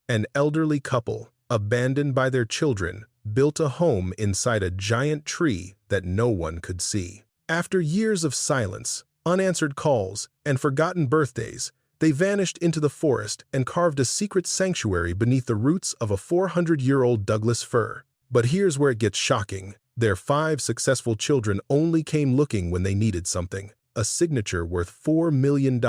An elderly couple, abandoned by their children, built a home inside a giant tree that no one could see. After years of silence, unanswered calls, and forgotten birthdays, they vanished into the forest and carved a secret sanctuary beneath the roots of a 400-year-old Douglas fir. But here's where it gets shocking. Their 5 successful children only came looking when they needed something, a signature worth $4 million.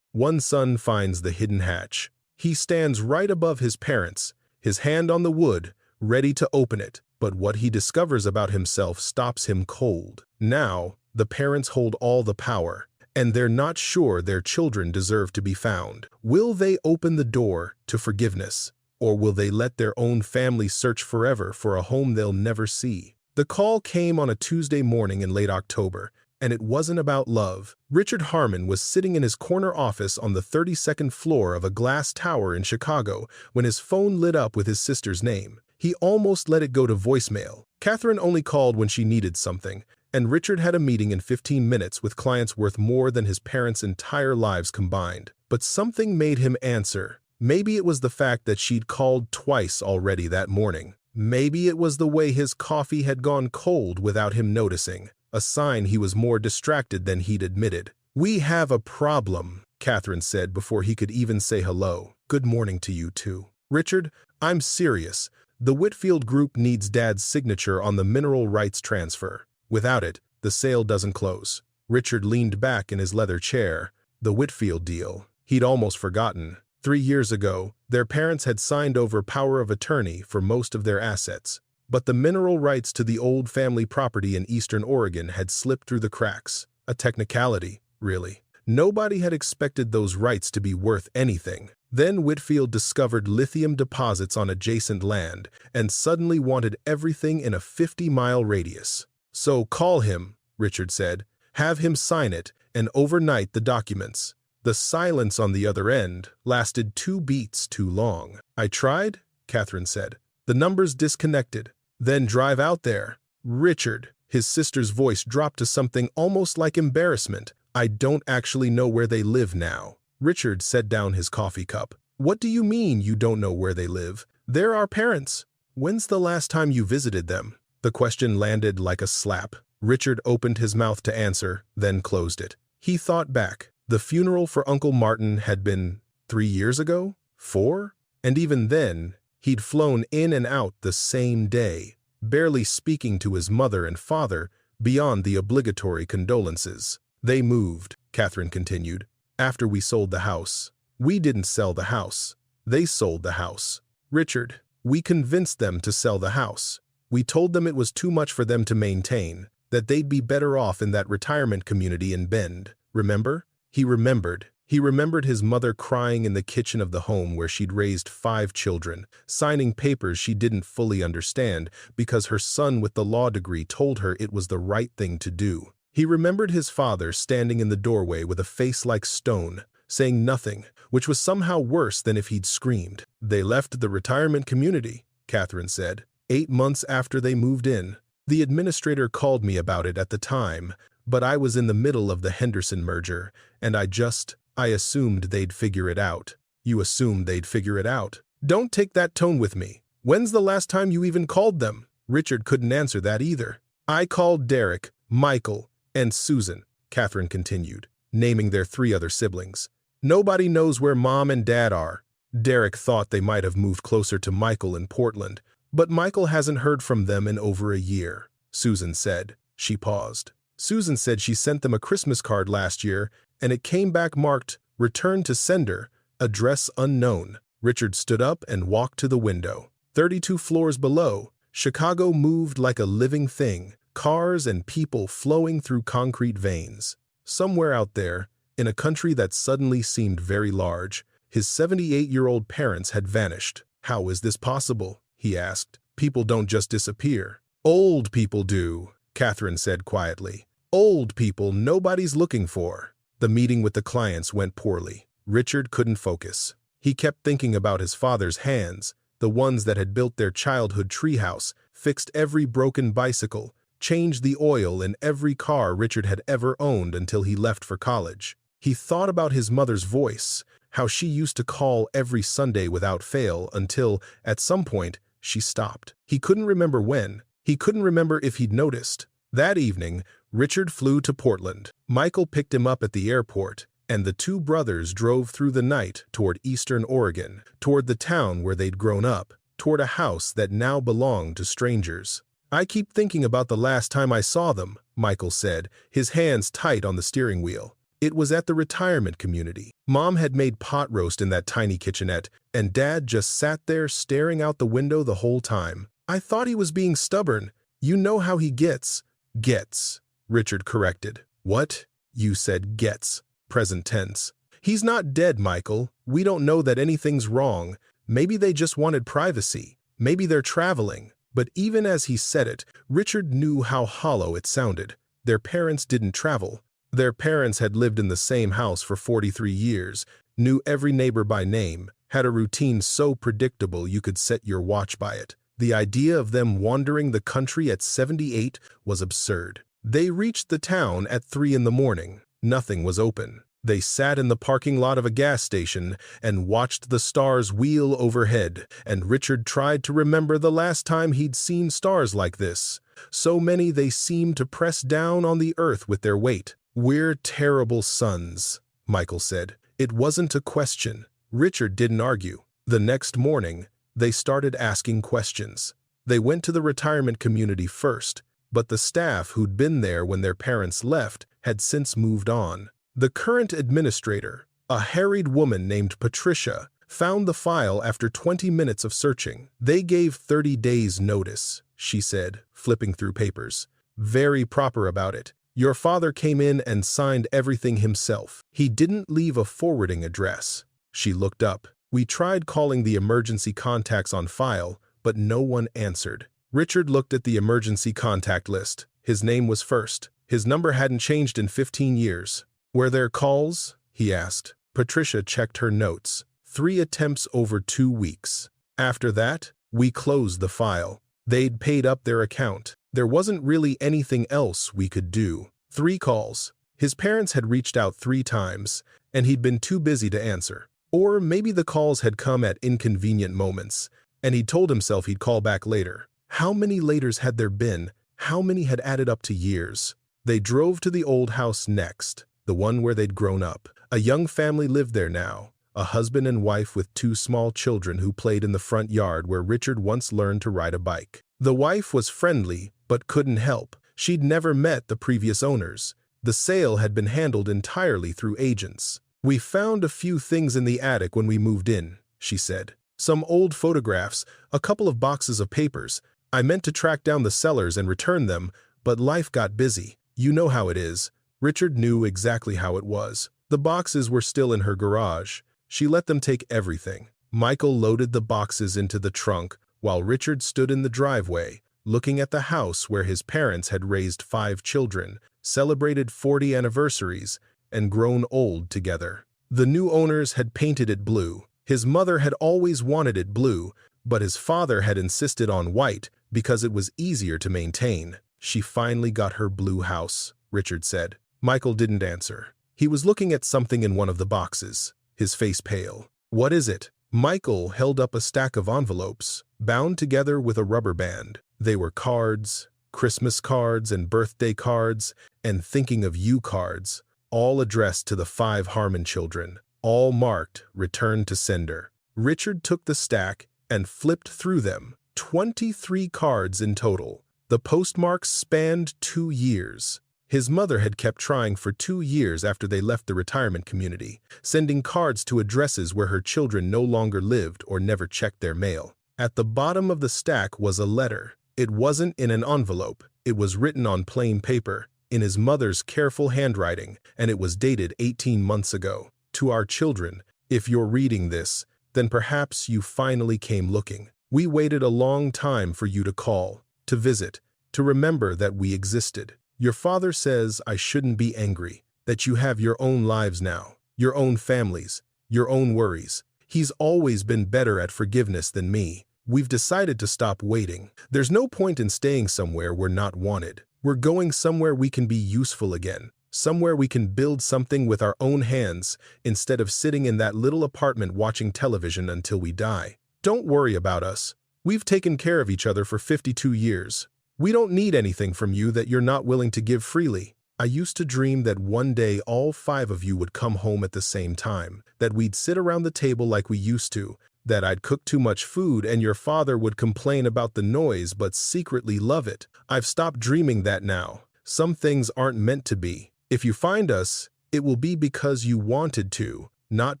One son finds the hidden hatch. He stands right above his parents, his hand on the wood, ready to open it. But what he discovers about himself stops him cold. Now, the parents hold all the power, and they're not sure their children deserve to be found. Will they open the door to forgiveness, or will they let their own family search forever for a home they'll never see? The call came on a Tuesday morning in late October, and it wasn't about love. Richard Harmon was sitting in his corner office on the 32nd floor of a glass tower in Chicago when his phone lit up with his sister's name. He almost let it go to voicemail. Catherine only called when she needed something, and Richard had a meeting in 15 minutes with clients worth more than his parents' entire lives combined. But something made him answer. Maybe it was the fact that she'd called twice already that morning. Maybe it was the way his coffee had gone cold without him noticing, a sign he was more distracted than he'd admitted. "We have a problem," Catherine said before he could even say hello. "Good morning to you too. Richard, I'm serious. The Whitfield Group needs Dad's signature on the mineral rights transfer. Without it, the sale doesn't close." Richard leaned back in his leather chair. The Whitfield deal. He'd almost forgotten. 3 years ago, their parents had signed over power of attorney for most of their assets. But the mineral rights to the old family property in eastern Oregon had slipped through the cracks. A technicality, really. Nobody had expected those rights to be worth anything. Then Whitfield discovered lithium deposits on adjacent land and suddenly wanted everything in a 50-mile radius. "So call him," Richard said. "Have him sign it, and overnight the documents." The silence on the other end lasted 2 beats too long. "I tried," Catherine said. "The number's disconnected." "Then drive out there." "Richard," his sister's voice dropped to something almost like embarrassment. "I don't actually know where they live now." Richard set down his coffee cup. "What do you mean you don't know where they live? They're our parents. When's the last time you visited them?" The question landed like a slap. Richard opened his mouth to answer, then closed it. He thought back. The funeral for Uncle Martin had been 3 years ago? 4? And even then, he'd flown in and out the same day, barely speaking to his mother and father beyond the obligatory condolences. "They moved," Catherine continued, "after we sold the house. We didn't sell the house. They sold the house. Richard, we convinced them to sell the house. We told them it was too much for them to maintain, that they'd be better off in that retirement community in Bend. Remember?" He remembered. He remembered his mother crying in the kitchen of the home where she'd raised 5 children, signing papers she didn't fully understand because her son with the law degree told her it was the right thing to do. He remembered his father standing in the doorway with a face like stone, saying nothing, which was somehow worse than if he'd screamed. "They left the retirement community," Catherine said, 8 months after they moved in. "The administrator called me about it at the time, but I was in the middle of the Henderson merger, and I assumed they'd figure it out." "You assumed they'd figure it out? Don't take that tone with me. When's the last time you even called them?" Richard couldn't answer that either. "I called Derek, Michael, and Susan," Catherine continued, naming their 3 other siblings. "Nobody knows where Mom and Dad are. Derek thought they might have moved closer to Michael in Portland, but Michael hasn't heard from them in over a year." Susan said. She paused. "Susan said she sent them a Christmas card last year, and it came back marked, 'Return to sender, address unknown.'" Richard stood up and walked to the window. 32 floors below, Chicago moved like a living thing, cars and people flowing through concrete veins. Somewhere out there, in a country that suddenly seemed very large, his 78-year-old parents had vanished. "How is this possible?" he asked. "People don't just disappear." "Old people do," Catherine said quietly. "Old people nobody's looking for." The meeting with the clients went poorly. Richard couldn't focus. He kept thinking about his father's hands, the ones that had built their childhood treehouse, fixed every broken bicycle, changed the oil in every car Richard had ever owned until he left for college. He thought about his mother's voice, how she used to call every Sunday without fail until, at some point, she stopped. He couldn't remember when. He couldn't remember if he'd noticed. That evening, Richard flew to Portland. Michael picked him up at the airport, and the two brothers drove through the night toward eastern Oregon, toward the town where they'd grown up, toward a house that now belonged to strangers. "I keep thinking about the last time I saw them," Michael said, his hands tight on the steering wheel. It was at the retirement community. Mom had made pot roast in that tiny kitchenette, and Dad just sat there staring out the window the whole time. "I thought he was being stubborn. You know how he gets." "Gets," Richard corrected. "What?" "You said gets, present tense." "He's not dead, Michael. We don't know that anything's wrong. Maybe they just wanted privacy. Maybe they're traveling." But even as he said it, Richard knew how hollow it sounded. Their parents didn't travel. Their parents had lived in the same house for 43 years, knew every neighbor by name, had a routine so predictable you could set your watch by it. The idea of them wandering the country at 78 was absurd. They reached the town at 3 in the morning. Nothing was open. They sat in the parking lot of a gas station and watched the stars wheel overhead, and Richard tried to remember the last time he'd seen stars like this. So many they seemed to press down on the earth with their weight. "We're terrible sons," Michael said. It wasn't a question. Richard didn't argue. The next morning, they started asking questions. They went to the retirement community first, but the staff who'd been there when their parents left had since moved on. The current administrator, a harried woman named Patricia, found the file after 20 minutes of searching. "They gave 30 days notice," she said, flipping through papers. "Very proper about it. Your father came in and signed everything himself. He didn't leave a forwarding address." She looked up. "We tried calling the emergency contacts on file, but no one answered." Richard looked at the emergency contact list. His name was first. His number hadn't changed in 15 years. "Were there calls?" he asked. Patricia checked her notes. 3 attempts over 2 weeks. "After that, we closed the file. They'd paid up their account. There wasn't really anything else we could do." 3 calls. His parents had reached out 3 times, and he'd been too busy to answer. Or maybe the calls had come at inconvenient moments, and he'd told himself he'd call back later. How many laters had there been? How many had added up to years? They drove to the old house next, the one where they'd grown up. A young family lived there now, a husband and wife with 2 small children who played in the front yard where Richard once learned to ride a bike. The wife was friendly, but couldn't help. She'd never met the previous owners. The sale had been handled entirely through agents. "We found a few things in the attic when we moved in," she said. "Some old photographs, a couple of boxes of papers. I meant to track down the sellers and return them, but life got busy. You know how it is." Richard knew exactly how it was. The boxes were still in her garage. She let them take everything. Michael loaded the boxes into the trunk while Richard stood in the driveway, looking at the house where his parents had raised 5 children, celebrated 40 anniversaries, and grown old together. The new owners had painted it blue. His mother had always wanted it blue, but his father had insisted on white because it was easier to maintain. "She finally got her blue house," Richard said. Michael didn't answer. He was looking at something in one of the boxes, his face pale. "What is it?" Michael held up a stack of envelopes, bound together with a rubber band. They were cards, Christmas cards and birthday cards, and thinking of you cards, all addressed to the 5 Harmon children, all marked "Return to Sender." Richard took the stack and flipped through them. 23 cards in total. The postmarks spanned 2 years. His mother had kept trying for 2 years after they left the retirement community, sending cards to addresses where her children no longer lived or never checked their mail. At the bottom of the stack was a letter. It wasn't in an envelope. It was written on plain paper, in his mother's careful handwriting, and it was dated 18 months ago. "To our children, if you're reading this, then perhaps you finally came looking. We waited a long time for you to call, to visit, to remember that we existed. Your father says I shouldn't be angry, that you have your own lives now, your own families, your own worries. He's always been better at forgiveness than me. We've decided to stop waiting. There's no point in staying somewhere we're not wanted. We're going somewhere we can be useful again. Somewhere we can build something with our own hands instead of sitting in that little apartment watching television until we die. Don't worry about us. We've taken care of each other for 52 years. We don't need anything from you that you're not willing to give freely. I used to dream that one day all 5 of you would come home at the same time, that we'd sit around the table like we used to, that I'd cook too much food and your father would complain about the noise but secretly love it. I've stopped dreaming that now. Some things aren't meant to be. If you find us, it will be because you wanted to, not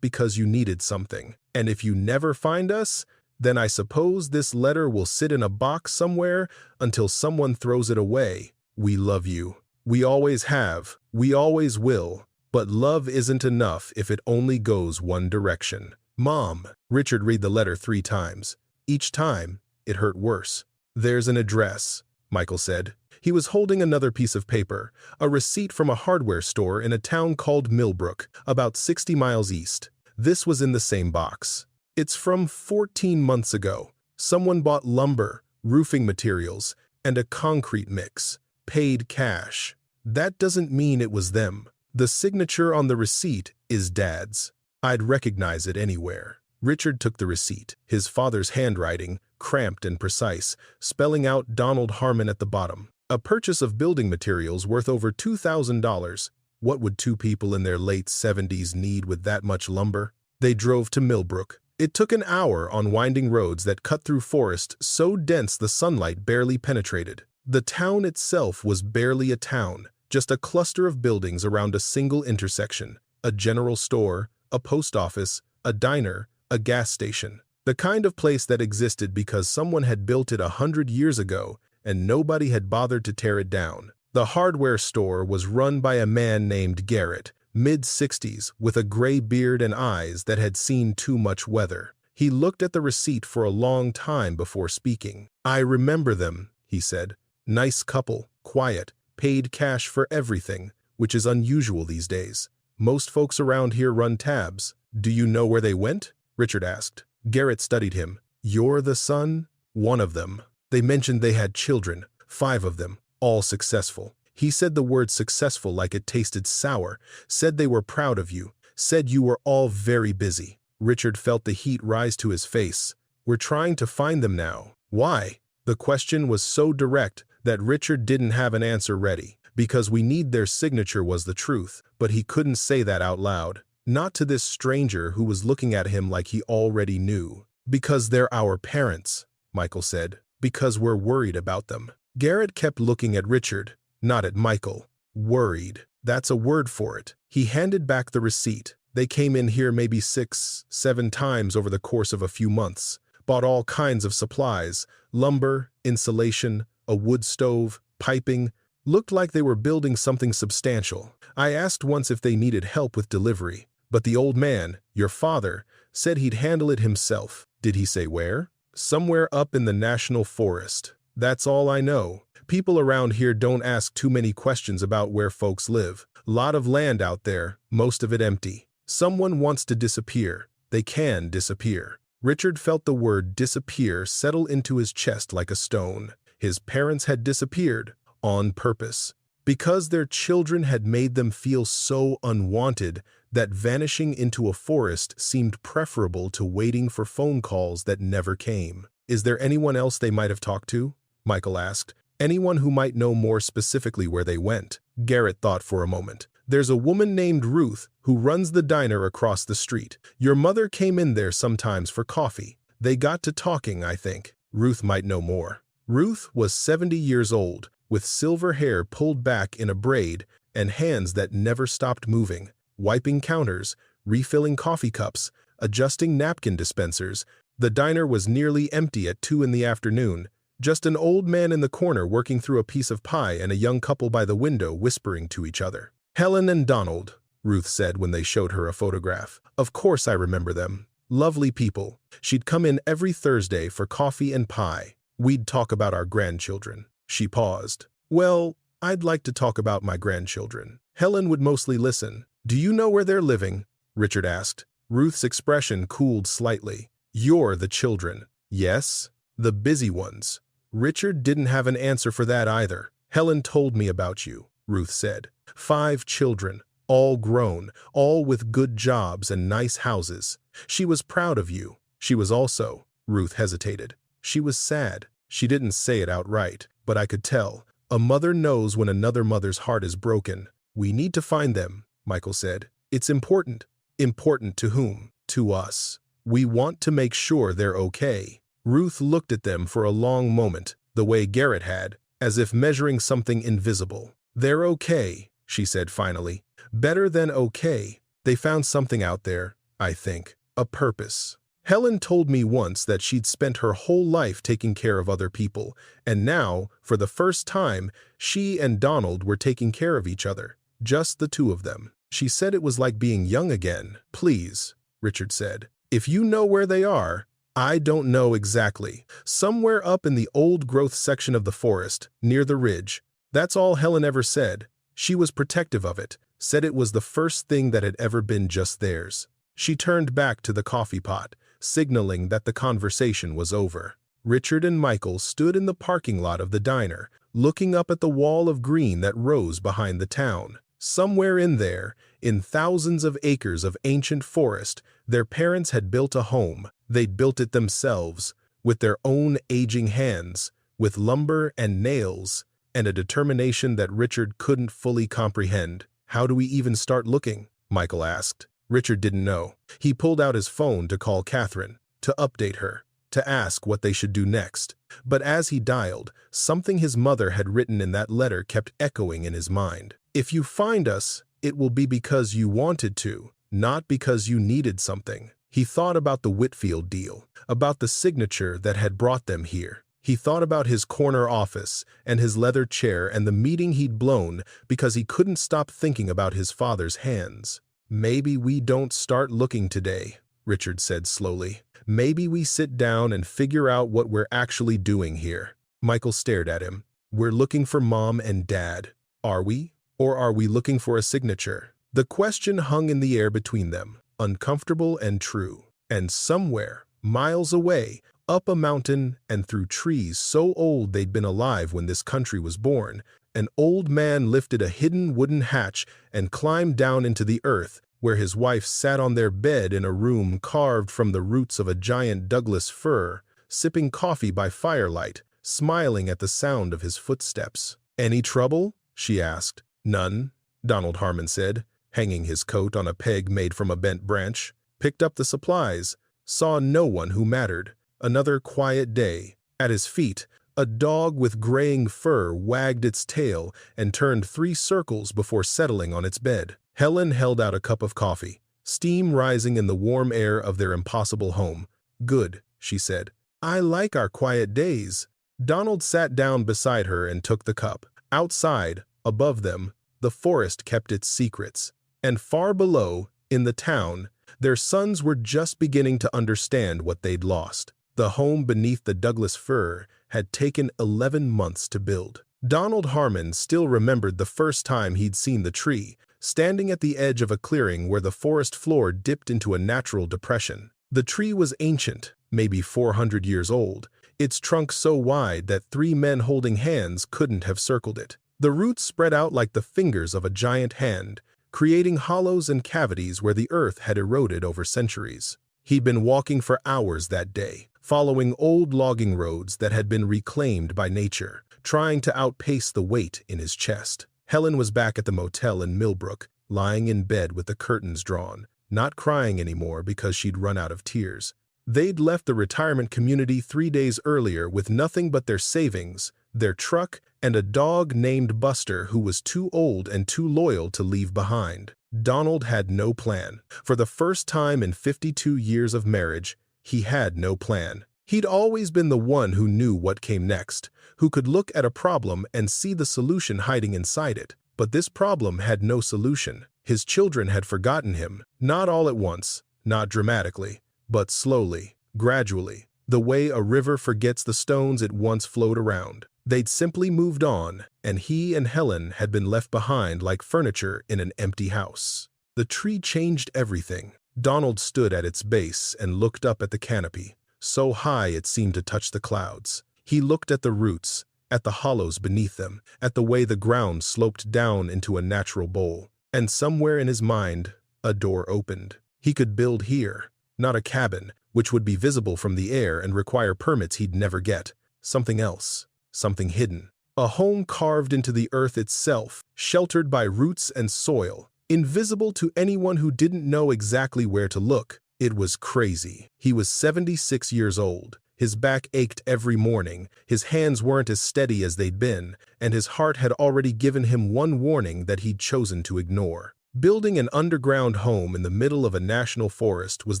because you needed something. And if you never find us, then I suppose this letter will sit in a box somewhere until someone throws it away. We love you. We always have. We always will. But love isn't enough if it only goes one direction. Mom. Richard read the letter 3 times. Each time, it hurt worse. There's an address, Michael said. He was holding another piece of paper, a receipt from a hardware store in a town called Millbrook, about 60 miles east. This was in the same box. It's from 14 months ago. Someone bought lumber, roofing materials, and a concrete mix. Paid cash. That doesn't mean it was them. The signature on the receipt is Dad's. I'd recognize it anywhere. Richard took the receipt, his father's handwriting, cramped and precise, spelling out Donald Harmon at the bottom. A purchase of building materials worth over $2,000. What would 2 people in their late 70s need with that much lumber? They drove to Millbrook. It took an hour on winding roads that cut through forest so dense the sunlight barely penetrated. The town itself was barely a town, just a cluster of buildings around a single intersection. A general store, a post office, a diner, a gas station. The kind of place that existed because someone had built it 100 years ago and nobody had bothered to tear it down. The hardware store was run by a man named Garrett, mid-60s, with a gray beard and eyes that had seen too much weather. He looked at the receipt for a long time before speaking. I remember them, he said. Nice couple, quiet, paid cash for everything, which is unusual these days. Most folks around here run tabs. Do you know where they went? Richard asked. Garrett studied him. You're the son? One of them. They mentioned they had children, 5 of them, all successful. He said the word successful like it tasted sour, said they were proud of you, said you were all very busy. Richard felt the heat rise to his face. We're trying to find them now. Why? The question was so direct that Richard didn't have an answer ready. Because we need their signature was the truth, but he couldn't say that out loud. Not to this stranger who was looking at him like he already knew. Because they're our parents, Michael said. Because we're worried about them. Garrett kept looking at Richard, not at Michael. Worried. That's a word for it. He handed back the receipt. They came in here maybe 6, 7 times over the course of a few months. Bought all kinds of supplies. Lumber, insulation, a wood stove, piping. Looked like they were building something substantial. I asked once if they needed help with delivery, but the old man, your father, said he'd handle it himself. Did he say where? Somewhere up in the national forest. That's all I know. People around here don't ask too many questions about where folks live. Lot of land out there, most of it empty. Someone wants to disappear. They can disappear. Richard felt the word disappear settle into his chest like a stone. His parents had disappeared. On purpose, because their children had made them feel so unwanted that vanishing into a forest seemed preferable to waiting for phone calls that never came. Is there anyone else they might have talked to? Michael asked. Anyone who might know more specifically where they went? Garrett thought for a moment. There's a woman named Ruth who runs the diner across the street. Your mother came in there sometimes for coffee. They got to talking, I think. Ruth might know more. Ruth was 70 years old, with silver hair pulled back in a braid and hands that never stopped moving, wiping counters, refilling coffee cups, adjusting napkin dispensers. The diner was nearly empty at 2 in the afternoon, just an old man in the corner working through a piece of pie and a young couple by the window whispering to each other. Helen and Donald, Ruth said when they showed her a photograph. Of course I remember them. Lovely people. She'd come in every Thursday for coffee and pie. We'd talk about our grandchildren. She paused. Well, I'd like to talk about my grandchildren. Helen would mostly listen. Do you know where they're living? Richard asked. Ruth's expression cooled slightly. You're the children. Yes, the busy ones. Richard didn't have an answer for that either. Helen told me about you. Ruth said. 5 children, all grown, all with good jobs and nice houses. She was proud of you. She was also, Ruth hesitated. She was sad. She didn't say it outright, but I could tell. A mother knows when another mother's heart is broken. We need to find them, Michael said. It's important. Important to whom? To us. We want to make sure they're okay. Ruth looked at them for a long moment, the way Garrett had, as if measuring something invisible. They're okay, she said finally. Better than okay. They found something out there, I think. A purpose. Helen told me once that she'd spent her whole life taking care of other people, and now, for the first time, she and Donald were taking care of each other. Just the two of them. She said it was like being young again. Please, Richard said. If you know where they are, I don't know exactly. Somewhere up in the old-growth section of the forest, near the ridge. That's all Helen ever said. She was protective of it, said it was the first thing that had ever been just theirs. She turned back to the coffee pot, signaling that the conversation was over. Richard and Michael stood in the parking lot of the diner, looking up at the wall of green that rose behind the town. Somewhere in there, in thousands of acres of ancient forest, their parents had built a home. They'd built it themselves, with their own aging hands, with lumber and nails, and a determination that Richard couldn't fully comprehend. How do we even start looking? Michael asked. Richard didn't know. He pulled out his phone to call Catherine, to update her, to ask what they should do next. But as he dialed, something his mother had written in that letter kept echoing in his mind. If you find us, it will be because you wanted to, not because you needed something. He thought about the Whitfield deal, about the signature that had brought them here. He thought about his corner office and his leather chair and the meeting he'd blown because he couldn't stop thinking about his father's hands. Maybe we don't start looking today, Richard said slowly. Maybe we sit down and figure out what we're actually doing here. Michael stared at him. We're looking for Mom and Dad. Are we? Or are we looking for a signature? The question hung in the air between them, uncomfortable and true. And somewhere, miles away, up a mountain and through trees so old they'd been alive when this country was born, an old man lifted a hidden wooden hatch and climbed down into the earth, where his wife sat on their bed in a room carved from the roots of a giant Douglas fir, sipping coffee by firelight, smiling at the sound of his footsteps. Any trouble? She asked. None, Donald Harmon said, hanging his coat on a peg made from a bent branch. Picked up the supplies. Saw no one who mattered. Another quiet day. At his feet, a dog with graying fur wagged its tail and turned 3 circles before settling on its bed. Helen held out a cup of coffee, steam rising in the warm air of their impossible home. Good, she said. I like our quiet days. Donald sat down beside her and took the cup. Outside, above them, the forest kept its secrets. And far below, in the town, their sons were just beginning to understand what they'd lost. The home beneath the Douglas fir had taken 11 months to build. Donald Harmon still remembered the first time he'd seen the tree, standing at the edge of a clearing where the forest floor dipped into a natural depression. The tree was ancient, maybe 400 years old, its trunk so wide that 3 men holding hands couldn't have circled it. The roots spread out like the fingers of a giant hand, creating hollows and cavities where the earth had eroded over centuries. He'd been walking for hours that day, following old logging roads that had been reclaimed by nature, trying to outpace the weight in his chest. Helen was back at the motel in Millbrook, lying in bed with the curtains drawn, not crying anymore because she'd run out of tears. They'd left the retirement community 3 days earlier with nothing but their savings, their truck, and a dog named Buster who was too old and too loyal to leave behind. Donald had no plan. For the first time in 52 years of marriage, he had no plan. He'd always been the one who knew what came next, who could look at a problem and see the solution hiding inside it. But this problem had no solution. His children had forgotten him, not all at once, not dramatically, but slowly, gradually, the way a river forgets the stones it once flowed around. They'd simply moved on, and he and Helen had been left behind like furniture in an empty house. The tree changed everything. Donald stood at its base and looked up at the canopy, so high it seemed to touch the clouds. He looked at the roots, at the hollows beneath them, at the way the ground sloped down into a natural bowl. And somewhere in his mind, a door opened. He could build here, not a cabin, which would be visible from the air and require permits he'd never get. Something else, something hidden. A home carved into the earth itself, sheltered by roots and soil, invisible to anyone who didn't know exactly where to look. It was crazy. He was 76 years old. His back ached every morning, his hands weren't as steady as they'd been, and his heart had already given him one warning that he'd chosen to ignore. Building an underground home in the middle of a national forest was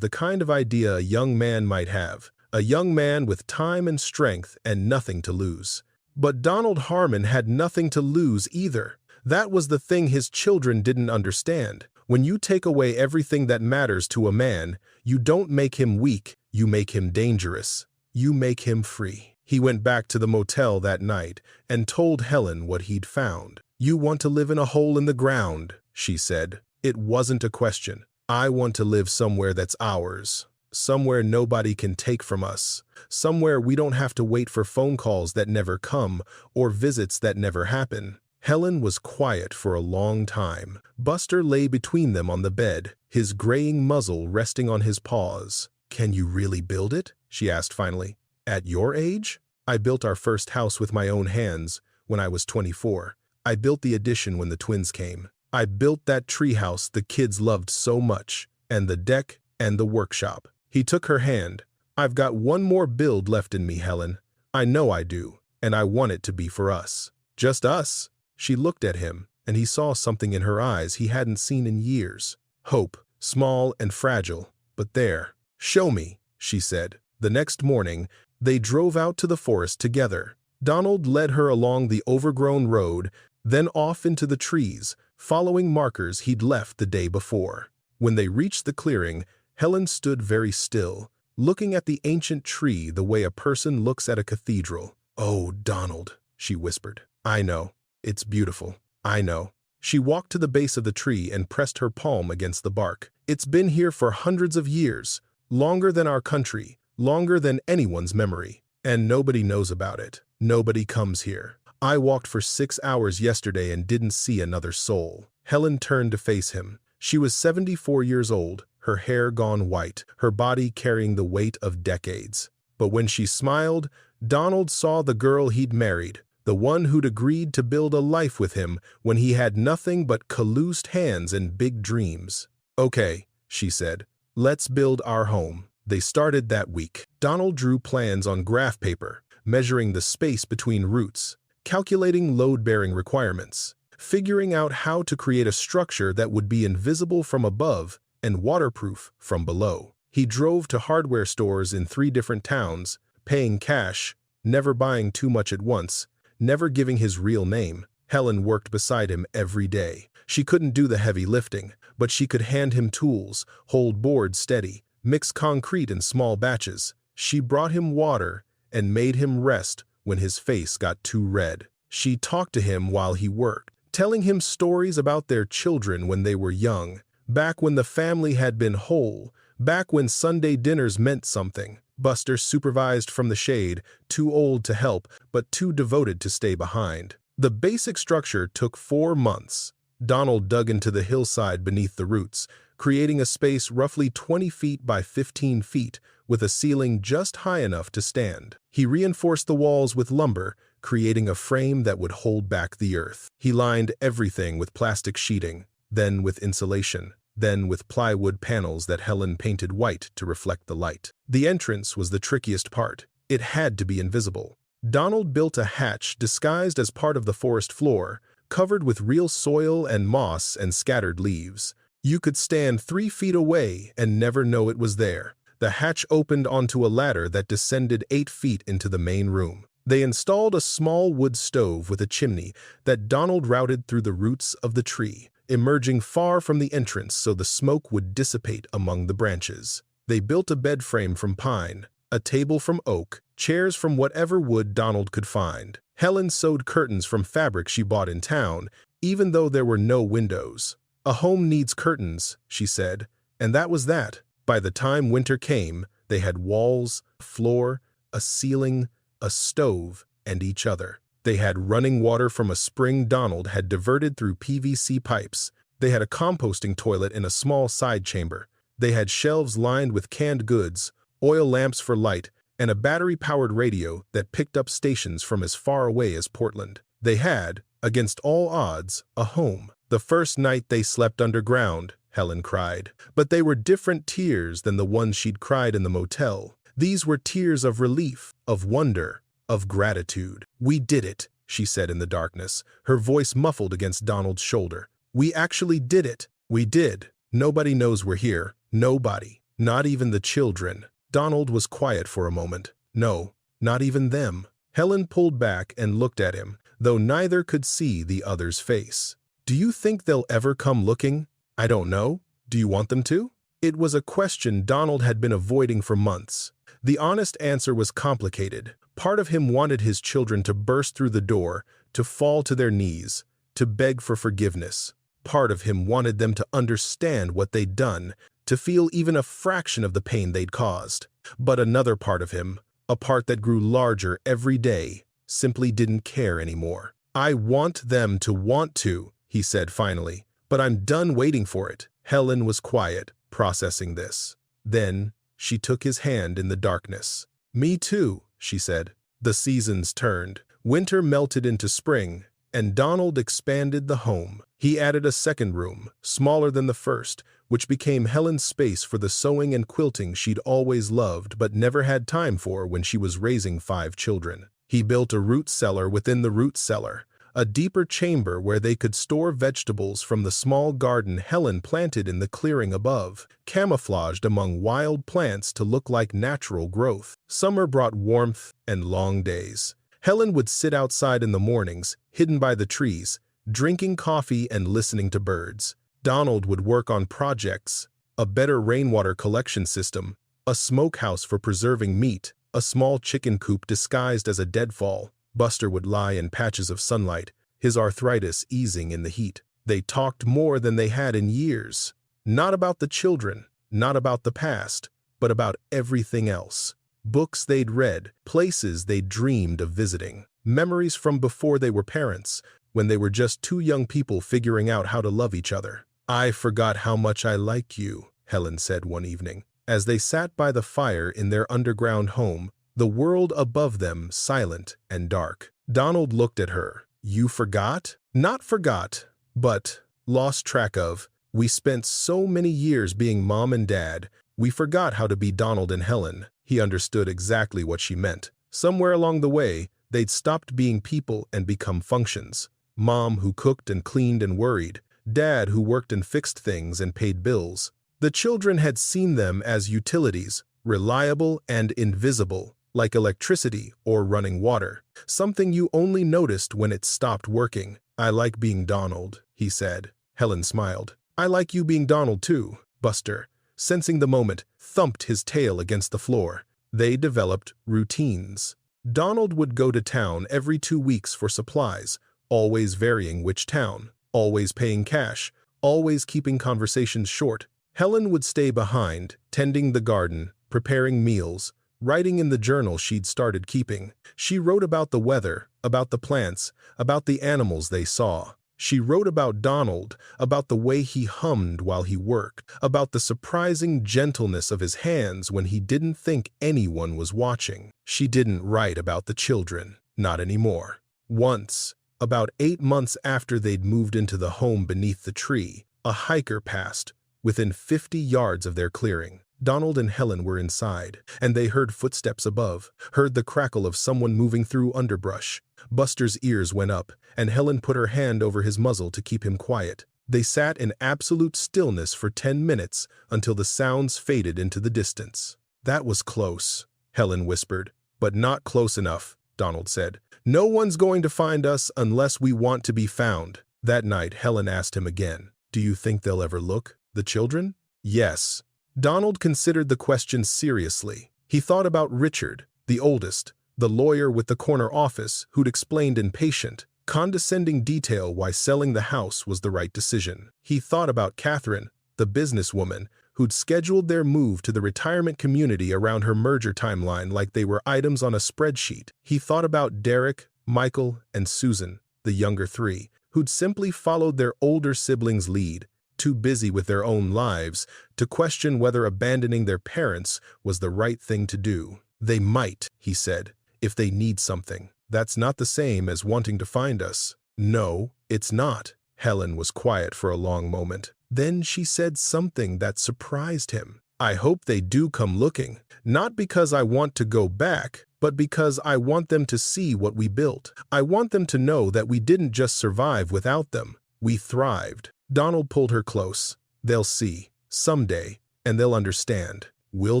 the kind of idea a young man might have, a young man with time and strength and nothing to lose. But Donald Harmon had nothing to lose either. That was the thing his children didn't understand. When you take away everything that matters to a man, you don't make him weak, you make him dangerous. You make him free. He went back to the motel that night and told Helen what he'd found. "You want to live in a hole in the ground," she said. "It wasn't a question. I want to live somewhere that's ours. Somewhere nobody can take from us. Somewhere we don't have to wait for phone calls that never come or visits that never happen." Helen was quiet for a long time. Buster lay between them on the bed, his graying muzzle resting on his paws. "Can you really build it?" she asked finally. "At your age?" "I built our first house with my own hands when I was 24. I built the addition when the twins came. I built that treehouse the kids loved so much, and the deck and the workshop." He took her hand. "I've got one more build left in me, Helen. I know I do, and I want it to be for us. Just us." She looked at him, and he saw something in her eyes he hadn't seen in years. Hope, small and fragile, but there. "Show me," she said. The next morning, they drove out to the forest together. Donald led her along the overgrown road, then off into the trees, following markers he'd left the day before. When they reached the clearing, Helen stood very still, looking at the ancient tree the way a person looks at a cathedral. "Oh, Donald," she whispered. "I know. It's beautiful. I know." She walked to the base of the tree and pressed her palm against the bark. "It's been here for hundreds of years, longer than our country, longer than anyone's memory. And nobody knows about it. Nobody comes here. I walked for 6 hours yesterday and didn't see another soul." Helen turned to face him. She was 74 years old, her hair gone white, her body carrying the weight of decades. But when she smiled, Donald saw the girl he'd married, the one who'd agreed to build a life with him when he had nothing but calloused hands and big dreams. "Okay," she said, "let's build our home." They started that week. Donald drew plans on graph paper, measuring the space between roots, calculating load-bearing requirements, figuring out how to create a structure that would be invisible from above and waterproof from below. He drove to hardware stores in 3 different towns, paying cash, never buying too much at once, never giving his real name. Helen worked beside him every day. She couldn't do the heavy lifting, but she could hand him tools, hold boards steady, mix concrete in small batches. She brought him water and made him rest when his face got too red. She talked to him while he worked, telling him stories about their children when they were young, back when the family had been whole, back when Sunday dinners meant something. Buster supervised from the shade, too old to help, but too devoted to stay behind. The basic structure took 4 months. Donald dug into the hillside beneath the roots, creating a space roughly 20 feet by 15 feet, with a ceiling just high enough to stand. He reinforced the walls with lumber, creating a frame that would hold back the earth. He lined everything with plastic sheeting, then with insulation, then with plywood panels that Helen painted white to reflect the light. The entrance was the trickiest part. It had to be invisible. Donald built a hatch disguised as part of the forest floor, covered with real soil and moss and scattered leaves. You could stand 3 feet away and never know it was there. The hatch opened onto a ladder that descended 8 feet into the main room. They installed a small wood stove with a chimney that Donald routed through the roots of the tree, emerging far from the entrance so the smoke would dissipate among the branches. They built a bed frame from pine, a table from oak, chairs from whatever wood Donald could find. Helen sewed curtains from fabric she bought in town, even though there were no windows. "A home needs curtains," she said, and that was that. By the time winter came, they had walls, a floor, a ceiling, a stove, and each other. They had running water from a spring Donald had diverted through PVC pipes. They had a composting toilet in a small side chamber. They had shelves lined with canned goods, oil lamps for light, and a battery-powered radio that picked up stations from as far away as Portland. They had, against all odds, a home. The first night they slept underground, Helen cried. But they were different tears than the ones she'd cried in the motel. These were tears of relief, of wonder, of gratitude. "We did it," she said in the darkness, her voice muffled against Donald's shoulder. "We actually did it. We did. Nobody knows we're here. Nobody. Not even the children." Donald was quiet for a moment. No, not even them. Helen pulled back and looked at him, though neither could see the other's face. "Do you think they'll ever come looking?" "I don't know. Do you want them to?" It was a question Donald had been avoiding for months. The honest answer was complicated. Part of him wanted his children to burst through the door, to fall to their knees, to beg for forgiveness. Part of him wanted them to understand what they'd done, to feel even a fraction of the pain they'd caused. But another part of him, a part that grew larger every day, simply didn't care anymore. "I want them to want to," he said finally, "but I'm done waiting for it." Helen was quiet, processing this. Then she took his hand in the darkness. "Me too," she said. The seasons turned. Winter melted into spring, and Donald expanded the home. He added a second room, smaller than the first, which became Helen's space for the sewing and quilting she'd always loved but never had time for when she was raising 5 children. He built a root cellar within the root cellar, a deeper chamber where they could store vegetables from the small garden Helen planted in the clearing above, camouflaged among wild plants to look like natural growth. Summer brought warmth and long days. Helen would sit outside in the mornings, hidden by the trees, drinking coffee and listening to birds. Donald would work on projects, a better rainwater collection system, a smokehouse for preserving meat, a small chicken coop disguised as a deadfall. Buster would lie in patches of sunlight, his arthritis easing in the heat. They talked more than they had in years. Not about the children, not about the past, but about everything else. Books they'd read, places they'd dreamed of visiting, memories from before they were parents, when they were just 2 young people figuring out how to love each other. "I forgot how much I like you," Helen said one evening, as they sat by the fire in their underground home, the world above them silent and dark. Donald looked at her. "You forgot?" "Not forgot, but lost track of. We spent so many years being mom and dad, we forgot how to be Donald and Helen." He understood exactly what she meant. Somewhere along the way, they'd stopped being people and become functions. Mom who cooked and cleaned and worried, Dad who worked and fixed things and paid bills. The children had seen them as utilities, reliable and invisible, like electricity or running water, something you only noticed when it stopped working. "I like being Donald," he said. Helen smiled. "I like you being Donald too." Buster, sensing the moment, thumped his tail against the floor. They developed routines. Donald would go to town every 2 weeks for supplies, always varying which town, always paying cash, always keeping conversations short. Helen would stay behind, tending the garden, preparing meals, writing in the journal she'd started keeping. She wrote about the weather, about the plants, about the animals they saw. She wrote about Donald, about the way he hummed while he worked, about the surprising gentleness of his hands when he didn't think anyone was watching. She didn't write about the children, not anymore. Once, about 8 months after they'd moved into the home beneath the tree, a hiker passed, within 50 yards of their clearing. Donald and Helen were inside, and they heard footsteps above, heard the crackle of someone moving through underbrush. Buster's ears went up, and Helen put her hand over his muzzle to keep him quiet. They sat in absolute stillness for 10 minutes until the sounds faded into the distance. "That was close," Helen whispered. "But not close enough," Donald said. "No one's going to find us unless we want to be found." That night, Helen asked him again, "Do you think they'll ever look? The children?" "Yes." Donald considered the question seriously. He thought about Richard, the oldest, the lawyer with the corner office who'd explained in patient, condescending detail why selling the house was the right decision. He thought about Catherine, the businesswoman, who'd scheduled their move to the retirement community around her merger timeline like they were items on a spreadsheet. He thought about Derek, Michael and Susan, the younger three, who'd simply followed their older siblings' lead, too busy with their own lives to question whether abandoning their parents was the right thing to do. They might, he said, if they need something. That's not the same as wanting to find us. No, it's not. Helen was quiet for a long moment. Then she said something that surprised him. I hope they do come looking, not because I want to go back, but because I want them to see what we built. I want them to know that we didn't just survive without them. We thrived. Donald pulled her close. They'll see, someday, and they'll understand. Will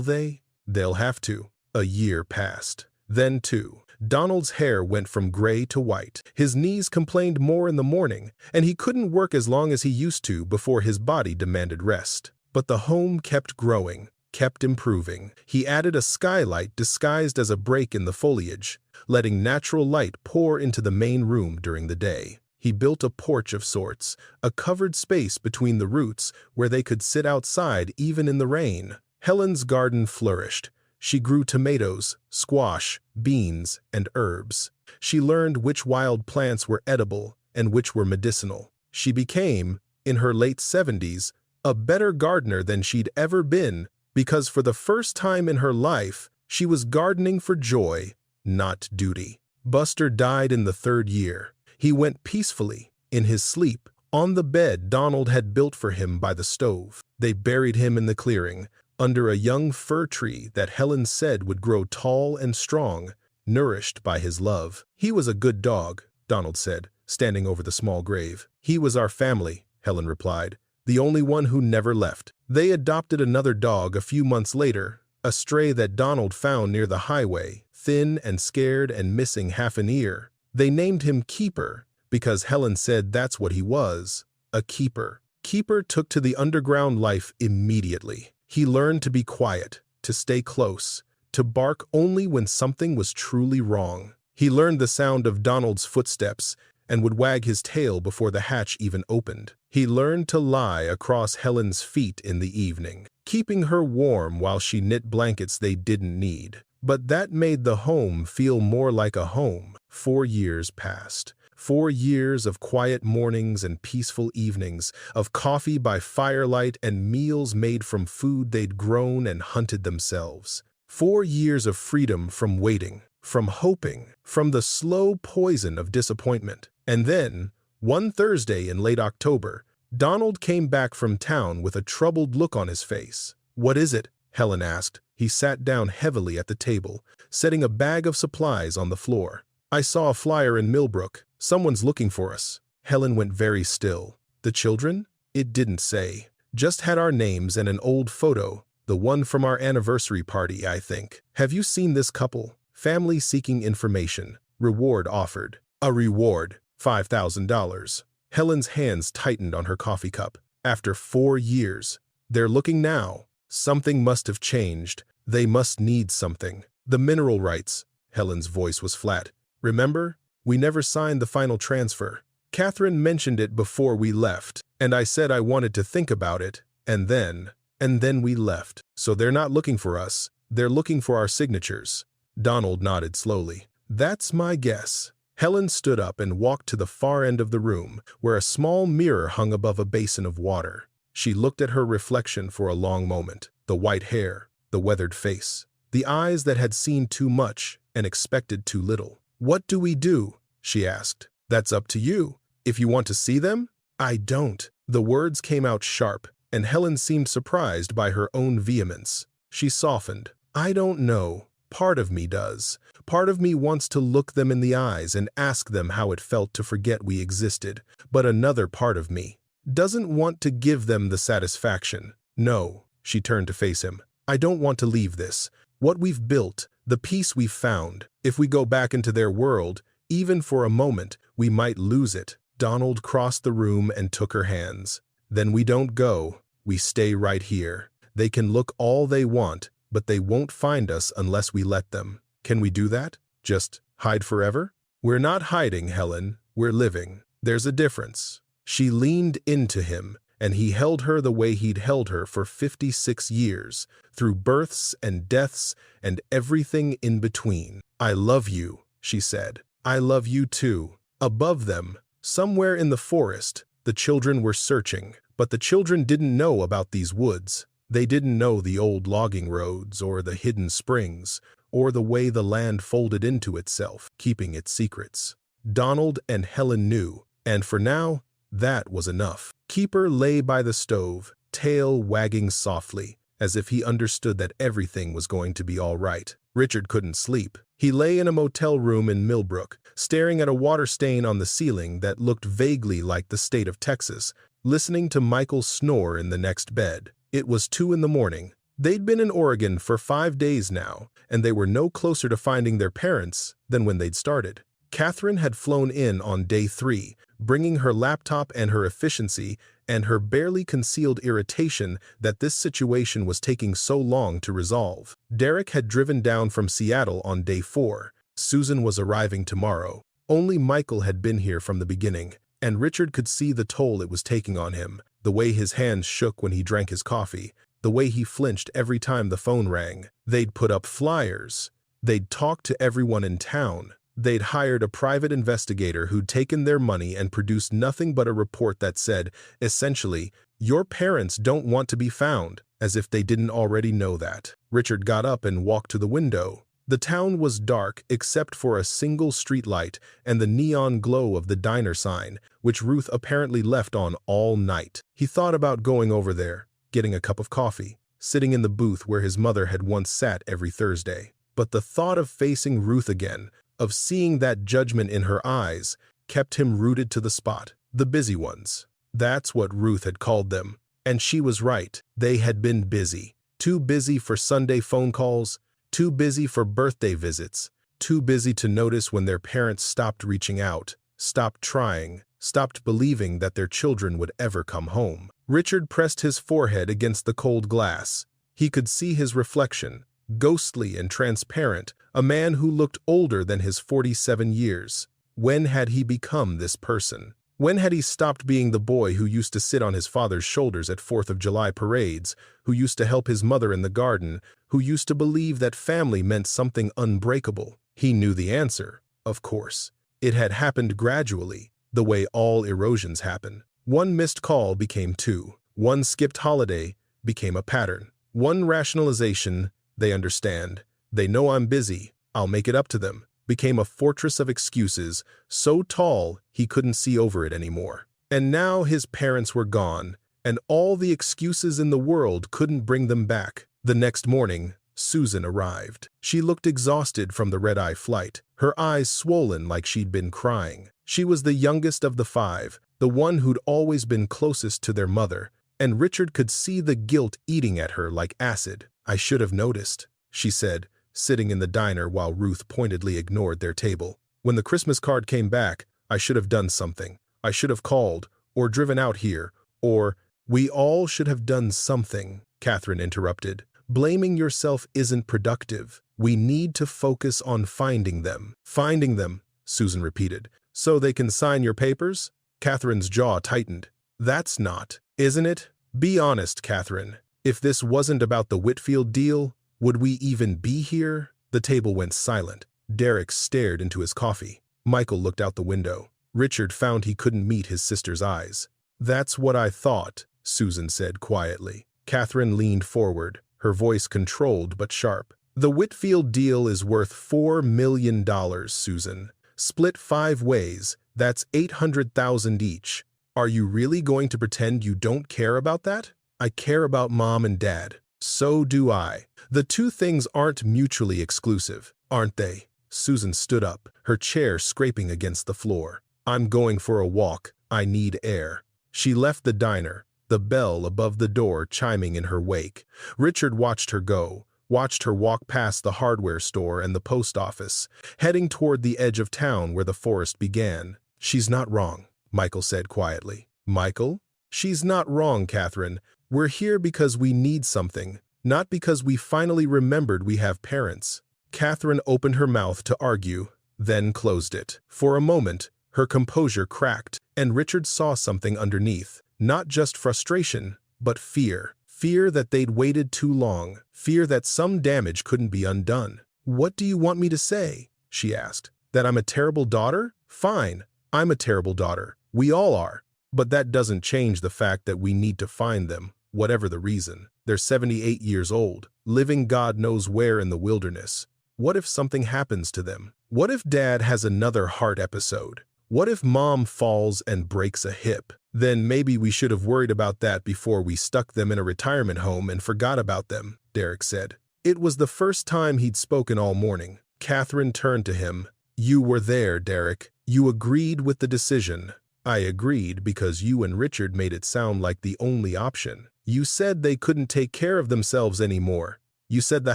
they? They'll have to. A year passed. Then, too, Donald's hair went from gray to white. His knees complained more in the morning, and he couldn't work as long as he used to before his body demanded rest. But the home kept growing, kept improving. He added a skylight disguised as a break in the foliage, letting natural light pour into the main room during the day. He built a porch of sorts, a covered space between the roots where they could sit outside even in the rain. Helen's garden flourished. She grew tomatoes, squash, beans, and herbs. She learned which wild plants were edible and which were medicinal. She became, in her late 70s, a better gardener than she'd ever been, because for the first time in her life, she was gardening for joy, not duty. Buster died in the 3rd year. He went peacefully, in his sleep, on the bed Donald had built for him by the stove. They buried him in the clearing, under a young fir tree that Helen said would grow tall and strong, nourished by his love. He was a good dog, Donald said, standing over the small grave. He was our family, Helen replied, the only one who never left. They adopted another dog a few months later, a stray that Donald found near the highway, thin and scared and missing half an ear. They named him Keeper because Helen said that's what he was, a keeper. Keeper took to the underground life immediately. He learned to be quiet, to stay close, to bark only when something was truly wrong. He learned the sound of Donald's footsteps and would wag his tail before the hatch even opened. He learned to lie across Helen's feet in the evening, keeping her warm while she knit blankets they didn't need. But that made the home feel more like a home. 4 years passed. 4 years of quiet mornings and peaceful evenings, of coffee by firelight and meals made from food they'd grown and hunted themselves. 4 years of freedom from waiting, from hoping, from the slow poison of disappointment. And then, one Thursday in late October, Donald came back from town with a troubled look on his face. "What is it?" Helen asked. He sat down heavily at the table, setting a bag of supplies on the floor. "I saw a flyer in Millbrook. Someone's looking for us." Helen went very still. "The children?" "It didn't say. Just had our names and an old photo, the one from our anniversary party, I think. Have you seen this couple? Family seeking information. Reward offered." "A reward? $5,000. Helen's hands tightened on her coffee cup. "After 4 years. They're looking now. Something must have changed. They must need something. The mineral rights." Helen's voice was flat. "Remember? We never signed the final transfer. Catherine mentioned it before we left, and I said I wanted to think about it, and then we left. So they're not looking for us. They're looking for our signatures." Donald nodded slowly. "That's my guess." Helen stood up and walked to the far end of the room, where a small mirror hung above a basin of water. She looked at her reflection for a long moment. The white hair, the weathered face, the eyes that had seen too much and expected too little. "What do we do?" she asked. "That's up to you. If you want to see them." "I don't." The words came out sharp, and Helen seemed surprised by her own vehemence. She softened. "I don't know. Part of me does. Part of me wants to look them in the eyes and ask them how it felt to forget we existed. But another part of me doesn't want to give them the satisfaction. No." She turned to face him. "I don't want to leave this. What we've built, the peace we've found. If we go back into their world, even for a moment, we might lose it." Donald crossed the room and took her hands. "Then we don't go. We stay right here. They can look all they want, but they won't find us unless we let them. Can we do that? Just hide forever?" "We're not hiding, Helen. We're living. There's a difference." She leaned into him, and he held her the way he'd held her for 56 years, through births and deaths and everything in between. "I love you," she said. I love you too. Above them, somewhere in the forest, the children were searching, but the children didn't know about these woods. They didn't know the old logging roads or the hidden springs, or the way the land folded into itself, keeping its secrets. Donald and Helen knew, and for now, that was enough. Keeper lay by the stove, tail wagging softly, as if he understood that everything was going to be all right. Richard couldn't sleep. He lay in a motel room in Millbrook, staring at a water stain on the ceiling that looked vaguely like the state of Texas, listening to Michael snore in the next bed. It was 2 a.m. They'd been in Oregon for 5 days now, and they were no closer to finding their parents than when they'd started. Catherine had flown in on day 3, bringing her laptop and her efficiency and her barely concealed irritation that this situation was taking so long to resolve. Derek had driven down from Seattle on day 4. Susan was arriving tomorrow. Only Michael had been here from the beginning, and Richard could see the toll it was taking on him, the way his hands shook when he drank his coffee, the way he flinched every time the phone rang. They'd put up flyers. They'd talked to everyone in town. They'd hired a private investigator who'd taken their money and produced nothing but a report that said, essentially, your parents don't want to be found, as if they didn't already know that. Richard got up and walked to the window. The town was dark except for a single street light and the neon glow of the diner sign, which Ruth apparently left on all night. He thought about going over there, getting a cup of coffee, sitting in the booth where his mother had once sat every Thursday. But the thought of facing Ruth again, of seeing that judgment in her eyes, kept him rooted to the spot. The busy ones. That's what Ruth had called them. And she was right. They had been busy. Too busy for Sunday phone calls, too busy for birthday visits, too busy to notice when their parents stopped reaching out, stopped trying, stopped believing that their children would ever come home. Richard pressed his forehead against the cold glass. He could see his reflection, ghostly and transparent, a man who looked older than his 47 years. When had he become this person? When had he stopped being the boy who used to sit on his father's shoulders at 4th of July parades, who used to help his mother in the garden, who used to believe that family meant something unbreakable? He knew the answer, of course. It had happened gradually, the way all erosions happen. One missed call became 2. One skipped holiday became a pattern. One rationalization, they understand, they know I'm busy, I'll make it up to them, became a fortress of excuses, so tall he couldn't see over it anymore. And now his parents were gone, and all the excuses in the world couldn't bring them back. The next morning, Susan arrived. She looked exhausted from the red-eye flight, her eyes swollen like she'd been crying. She was the youngest of the 5, the one who'd always been closest to their mother, and Richard could see the guilt eating at her like acid. I should have noticed, she said, sitting in the diner while Ruth pointedly ignored their table. When the Christmas card came back, I should have done something. I should have called, or driven out here, or we all should have done something, Catherine interrupted. Blaming yourself isn't productive. We need to focus on finding them. Finding them, Susan repeated. So they can sign your papers? Catherine's jaw tightened. That's not, isn't it? Be honest, Catherine. If this wasn't about the Whitfield deal, would we even be here? The table went silent. Derek stared into his coffee. Michael looked out the window. Richard found he couldn't meet his sister's eyes. That's what I thought, Susan said quietly. Catherine leaned forward, her voice controlled but sharp. The Whitfield deal is worth $4 million, Susan. Split 5 ways, that's $800,000 each. Are you really going to pretend you don't care about that? I care about Mom and Dad. So do I. The two things aren't mutually exclusive, aren't they? Susan stood up, her chair scraping against the floor. I'm going for a walk. I need air. She left the diner, the bell above the door chiming in her wake. Richard watched her go, watched her walk past the hardware store and the post office, heading toward the edge of town where the forest began. She's not wrong, Michael said quietly. Michael? She's not wrong, Catherine. We're here because we need something, not because we finally remembered we have parents. Catherine opened her mouth to argue, then closed it. For a moment, her composure cracked, and Richard saw something underneath. Not just frustration, but fear. Fear that they'd waited too long. Fear that some damage couldn't be undone. What do you want me to say? She asked. That I'm a terrible daughter? Fine, I'm a terrible daughter. We all are. But that doesn't change the fact that we need to find them, whatever the reason. They're 78 years old, living God knows where in the wilderness. What if something happens to them? What if Dad has another heart episode? What if Mom falls and breaks a hip? Then maybe we should have worried about that before we stuck them in a retirement home and forgot about them, Derek said. It was the first time he'd spoken all morning. Catherine turned to him. You were there, Derek. You agreed with the decision. I agreed because you and Richard made it sound like the only option. You said they couldn't take care of themselves anymore. You said the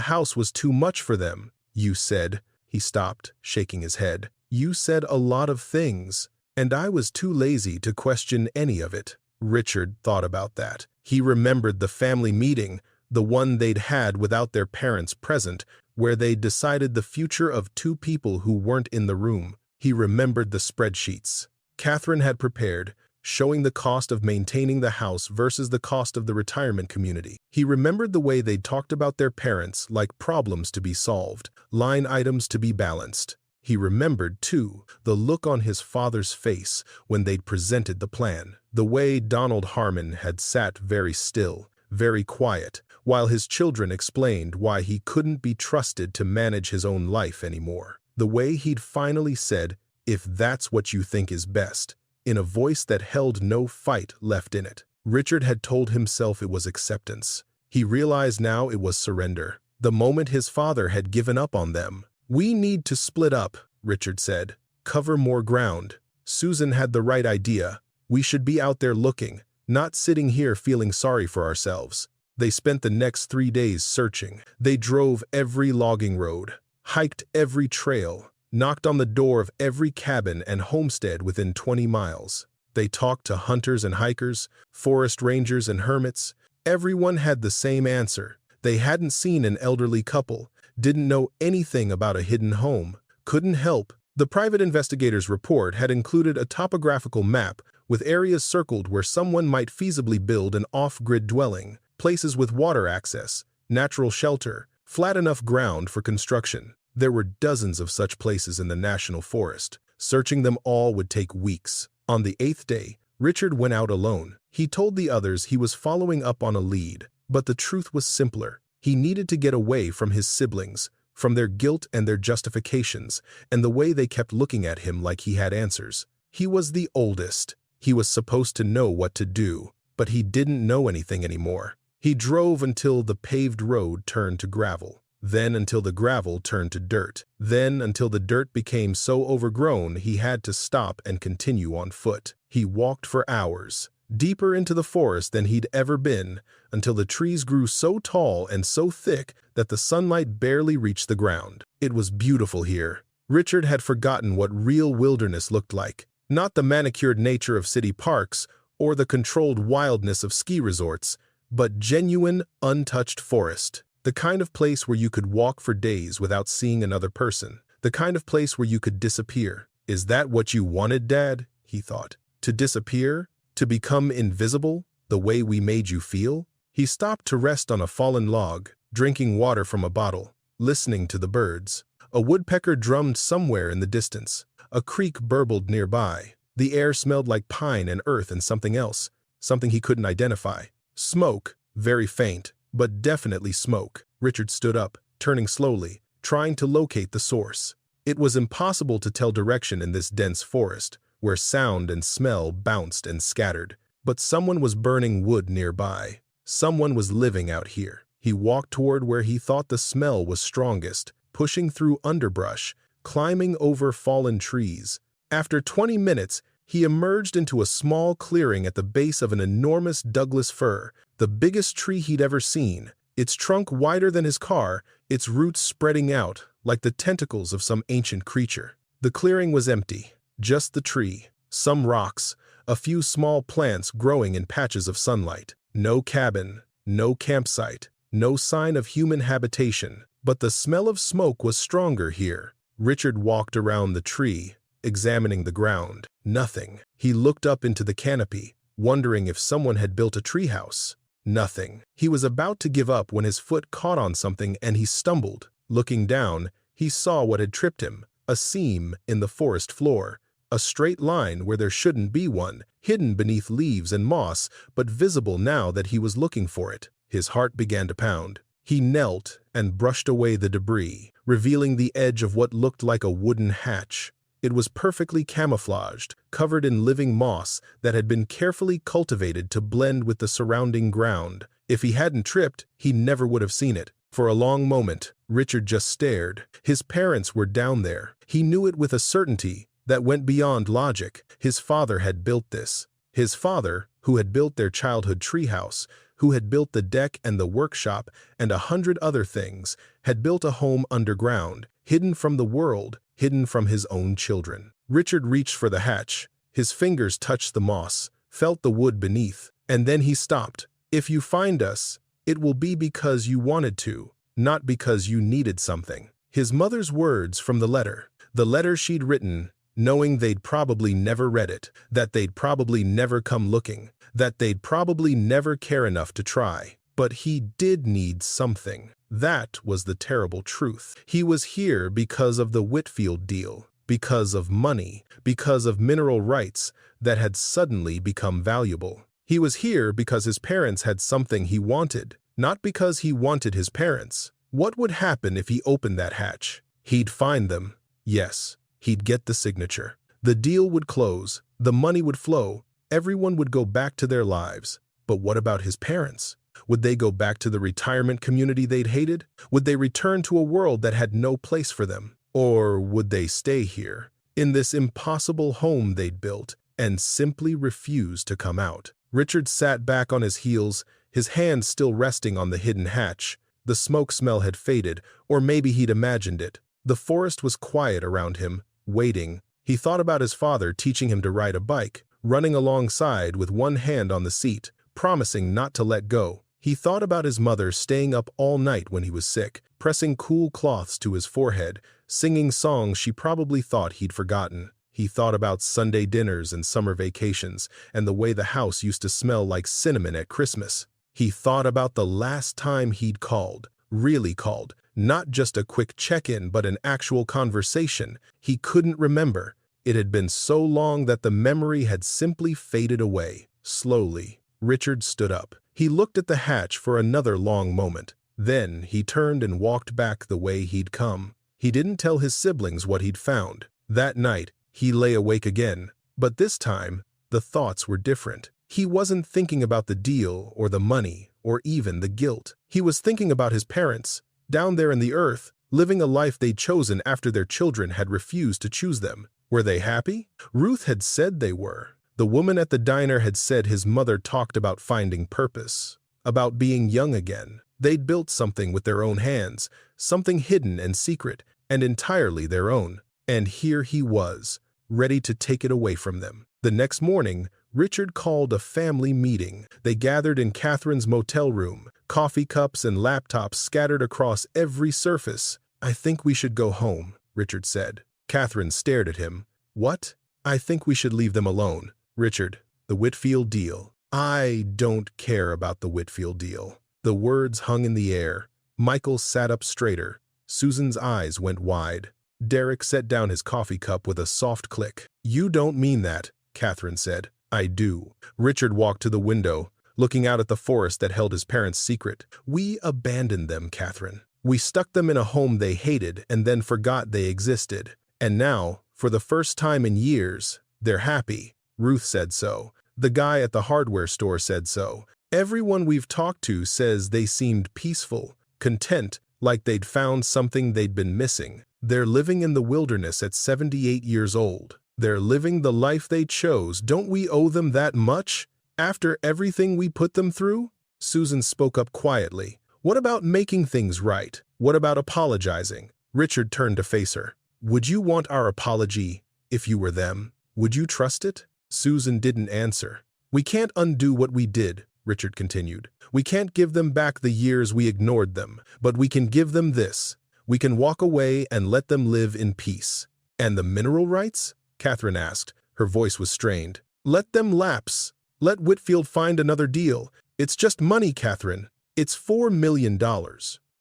house was too much for them. You said, he stopped, shaking his head. You said a lot of things, and I was too lazy to question any of it. Richard thought about that. He remembered the family meeting, the one they'd had without their parents present, where they decided the future of two people who weren't in the room. He remembered the spreadsheets Catherine had prepared, showing the cost of maintaining the house versus the cost of the retirement community. He remembered the way they'd talked about their parents like problems to be solved, line items to be balanced. He remembered, too, the look on his father's face when they'd presented the plan, the way Donald Harmon had sat very still, very quiet, while his children explained why he couldn't be trusted to manage his own life anymore. The way he'd finally said, "If that's what you think is best," in a voice that held no fight left in it. Richard had told himself it was acceptance. He realized now it was surrender. The moment his father had given up on them. We need to split up, Richard said. Cover more ground. Susan had the right idea. We should be out there looking, not sitting here feeling sorry for ourselves. They spent the next 3 days searching. They drove every logging road, hiked every trail, knocked on the door of every cabin and homestead within 20 miles. They talked to hunters and hikers, forest rangers and hermits. Everyone had the same answer. They hadn't seen an elderly couple, didn't know anything about a hidden home, couldn't help. The private investigator's report had included a topographical map with areas circled where someone might feasibly build an off-grid dwelling, places with water access, natural shelter, flat enough ground for construction. There were dozens of such places in the national forest. Searching them all would take weeks. On the 8th day, Richard went out alone. He told the others he was following up on a lead, but the truth was simpler. He needed to get away from his siblings, from their guilt and their justifications, and the way they kept looking at him like he had answers. He was the oldest. He was supposed to know what to do, but he didn't know anything anymore. He drove until the paved road turned to gravel, then until the gravel turned to dirt, then until the dirt became so overgrown he had to stop and continue on foot. He walked for hours, deeper into the forest than he'd ever been, until the trees grew so tall and so thick that the sunlight barely reached the ground. It was beautiful here. Richard had forgotten what real wilderness looked like, not the manicured nature of city parks or the controlled wildness of ski resorts, but genuine, untouched forest. The kind of place where you could walk for days without seeing another person. The kind of place where you could disappear. Is that what you wanted, Dad? He thought. To disappear? To become invisible? The way we made you feel? He stopped to rest on a fallen log, drinking water from a bottle, listening to the birds. A woodpecker drummed somewhere in the distance. A creek burbled nearby. The air smelled like pine and earth and something else, something he couldn't identify. Smoke, very faint, but definitely smoke. Richard stood up, turning slowly, trying to locate the source. It was impossible to tell direction in this dense forest, where sound and smell bounced and scattered. But someone was burning wood nearby. Someone was living out here. He walked toward where he thought the smell was strongest, pushing through underbrush, climbing over fallen trees. After 20 minutes, he emerged into a small clearing at the base of an enormous Douglas fir, the biggest tree he'd ever seen, its trunk wider than his car, its roots spreading out like the tentacles of some ancient creature. The clearing was empty, just the tree, some rocks, a few small plants growing in patches of sunlight. No cabin, no campsite, no sign of human habitation, but the smell of smoke was stronger here. Richard walked around the tree, examining the ground. Nothing. He looked up into the canopy, wondering if someone had built a treehouse. Nothing. He was about to give up when his foot caught on something and he stumbled. Looking down, he saw what had tripped him, a seam in the forest floor, a straight line where there shouldn't be one, hidden beneath leaves and moss, but visible now that he was looking for it. His heart began to pound. He knelt and brushed away the debris, revealing the edge of what looked like a wooden hatch. It was perfectly camouflaged, covered in living moss that had been carefully cultivated to blend with the surrounding ground. If he hadn't tripped, he never would have seen it. For a long moment, Richard just stared. His parents were down there. He knew it with a certainty that went beyond logic. His father had built this. His father, who had built their childhood treehouse, who had built the deck and the workshop and 100 other things, had built a home underground, hidden from the world, hidden from his own children. Richard reached for the hatch. His fingers touched the moss, felt the wood beneath, and then he stopped. If you find us, it will be because you wanted to, not because you needed something. His mother's words from the letter she'd written, knowing they'd probably never read it, that they'd probably never come looking, that they'd probably never care enough to try. But he did need something. That was the terrible truth. He was here because of the Whitfield deal, because of money, because of mineral rights that had suddenly become valuable. He was here because his parents had something he wanted, not because he wanted his parents. What would happen if he opened that hatch? He'd find them. Yes, he'd get the signature. The deal would close, the money would flow, everyone would go back to their lives. But what about his parents? Would they go back to the retirement community they'd hated? Would they return to a world that had no place for them? Or would they stay here, in this impossible home they'd built, and simply refuse to come out? Richard sat back on his heels, his hand still resting on the hidden hatch. The smoke smell had faded, or maybe he'd imagined it. The forest was quiet around him, waiting. He thought about his father teaching him to ride a bike, running alongside with one hand on the seat, promising not to let go. He thought about his mother staying up all night when he was sick, pressing cool cloths to his forehead, singing songs she probably thought he'd forgotten. He thought about Sunday dinners and summer vacations, and the way the house used to smell like cinnamon at Christmas. He thought about the last time he'd called, really called, not just a quick check-in but an actual conversation. He couldn't remember. It had been so long that the memory had simply faded away. Slowly, Richard stood up. He looked at the hatch for another long moment. Then he turned and walked back the way he'd come. He didn't tell his siblings what he'd found. That night, he lay awake again, but this time, the thoughts were different. He wasn't thinking about the deal or the money or even the guilt. He was thinking about his parents, down there in the earth, living a life they'd chosen after their children had refused to choose them. Were they happy? Ruth had said they were. The woman at the diner had said his mother talked about finding purpose, about being young again. They'd built something with their own hands, something hidden and secret, and entirely their own. And here he was, ready to take it away from them. The next morning, Richard called a family meeting. They gathered in Catherine's motel room, coffee cups and laptops scattered across every surface. "I think we should go home," Richard said. Catherine stared at him. "What?" "I think we should leave them alone." "Richard, the Whitfield deal." "I don't care about the Whitfield deal." The words hung in the air. Michael sat up straighter. Susan's eyes went wide. Derek set down his coffee cup with a soft click. "You don't mean that," Catherine said. "I do." Richard walked to the window, looking out at the forest that held his parents' secret. "We abandoned them, Catherine. We stuck them in a home they hated and then forgot they existed. And now, for the first time in years, they're happy. Ruth said so. The guy at the hardware store said so. Everyone we've talked to says they seemed peaceful, content, like they'd found something they'd been missing. They're living in the wilderness at 78 years old. They're living the life they chose. Don't we owe them that much? After everything we put them through?" Susan spoke up quietly. "What about making things right? What about apologizing?" Richard turned to face her. "Would you want our apology if you were them? Would you trust it?" Susan didn't answer. "We can't undo what we did," Richard continued. "We can't give them back the years we ignored them, but we can give them this. We can walk away and let them live in peace." "And the mineral rights?" Catherine asked. Her voice was strained. "Let them lapse. Let Whitfield find another deal. It's just money, Catherine. It's $4 million.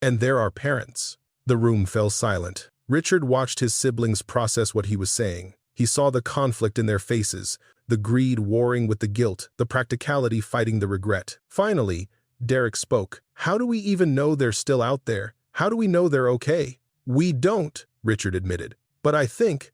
And they're our parents." The room fell silent. Richard watched his siblings process what he was saying. He saw the conflict in their faces, the greed warring with the guilt, the practicality fighting the regret. Finally, Derek spoke. "How do we even know they're still out there? How do we know they're okay?" "We don't," Richard admitted. "But I think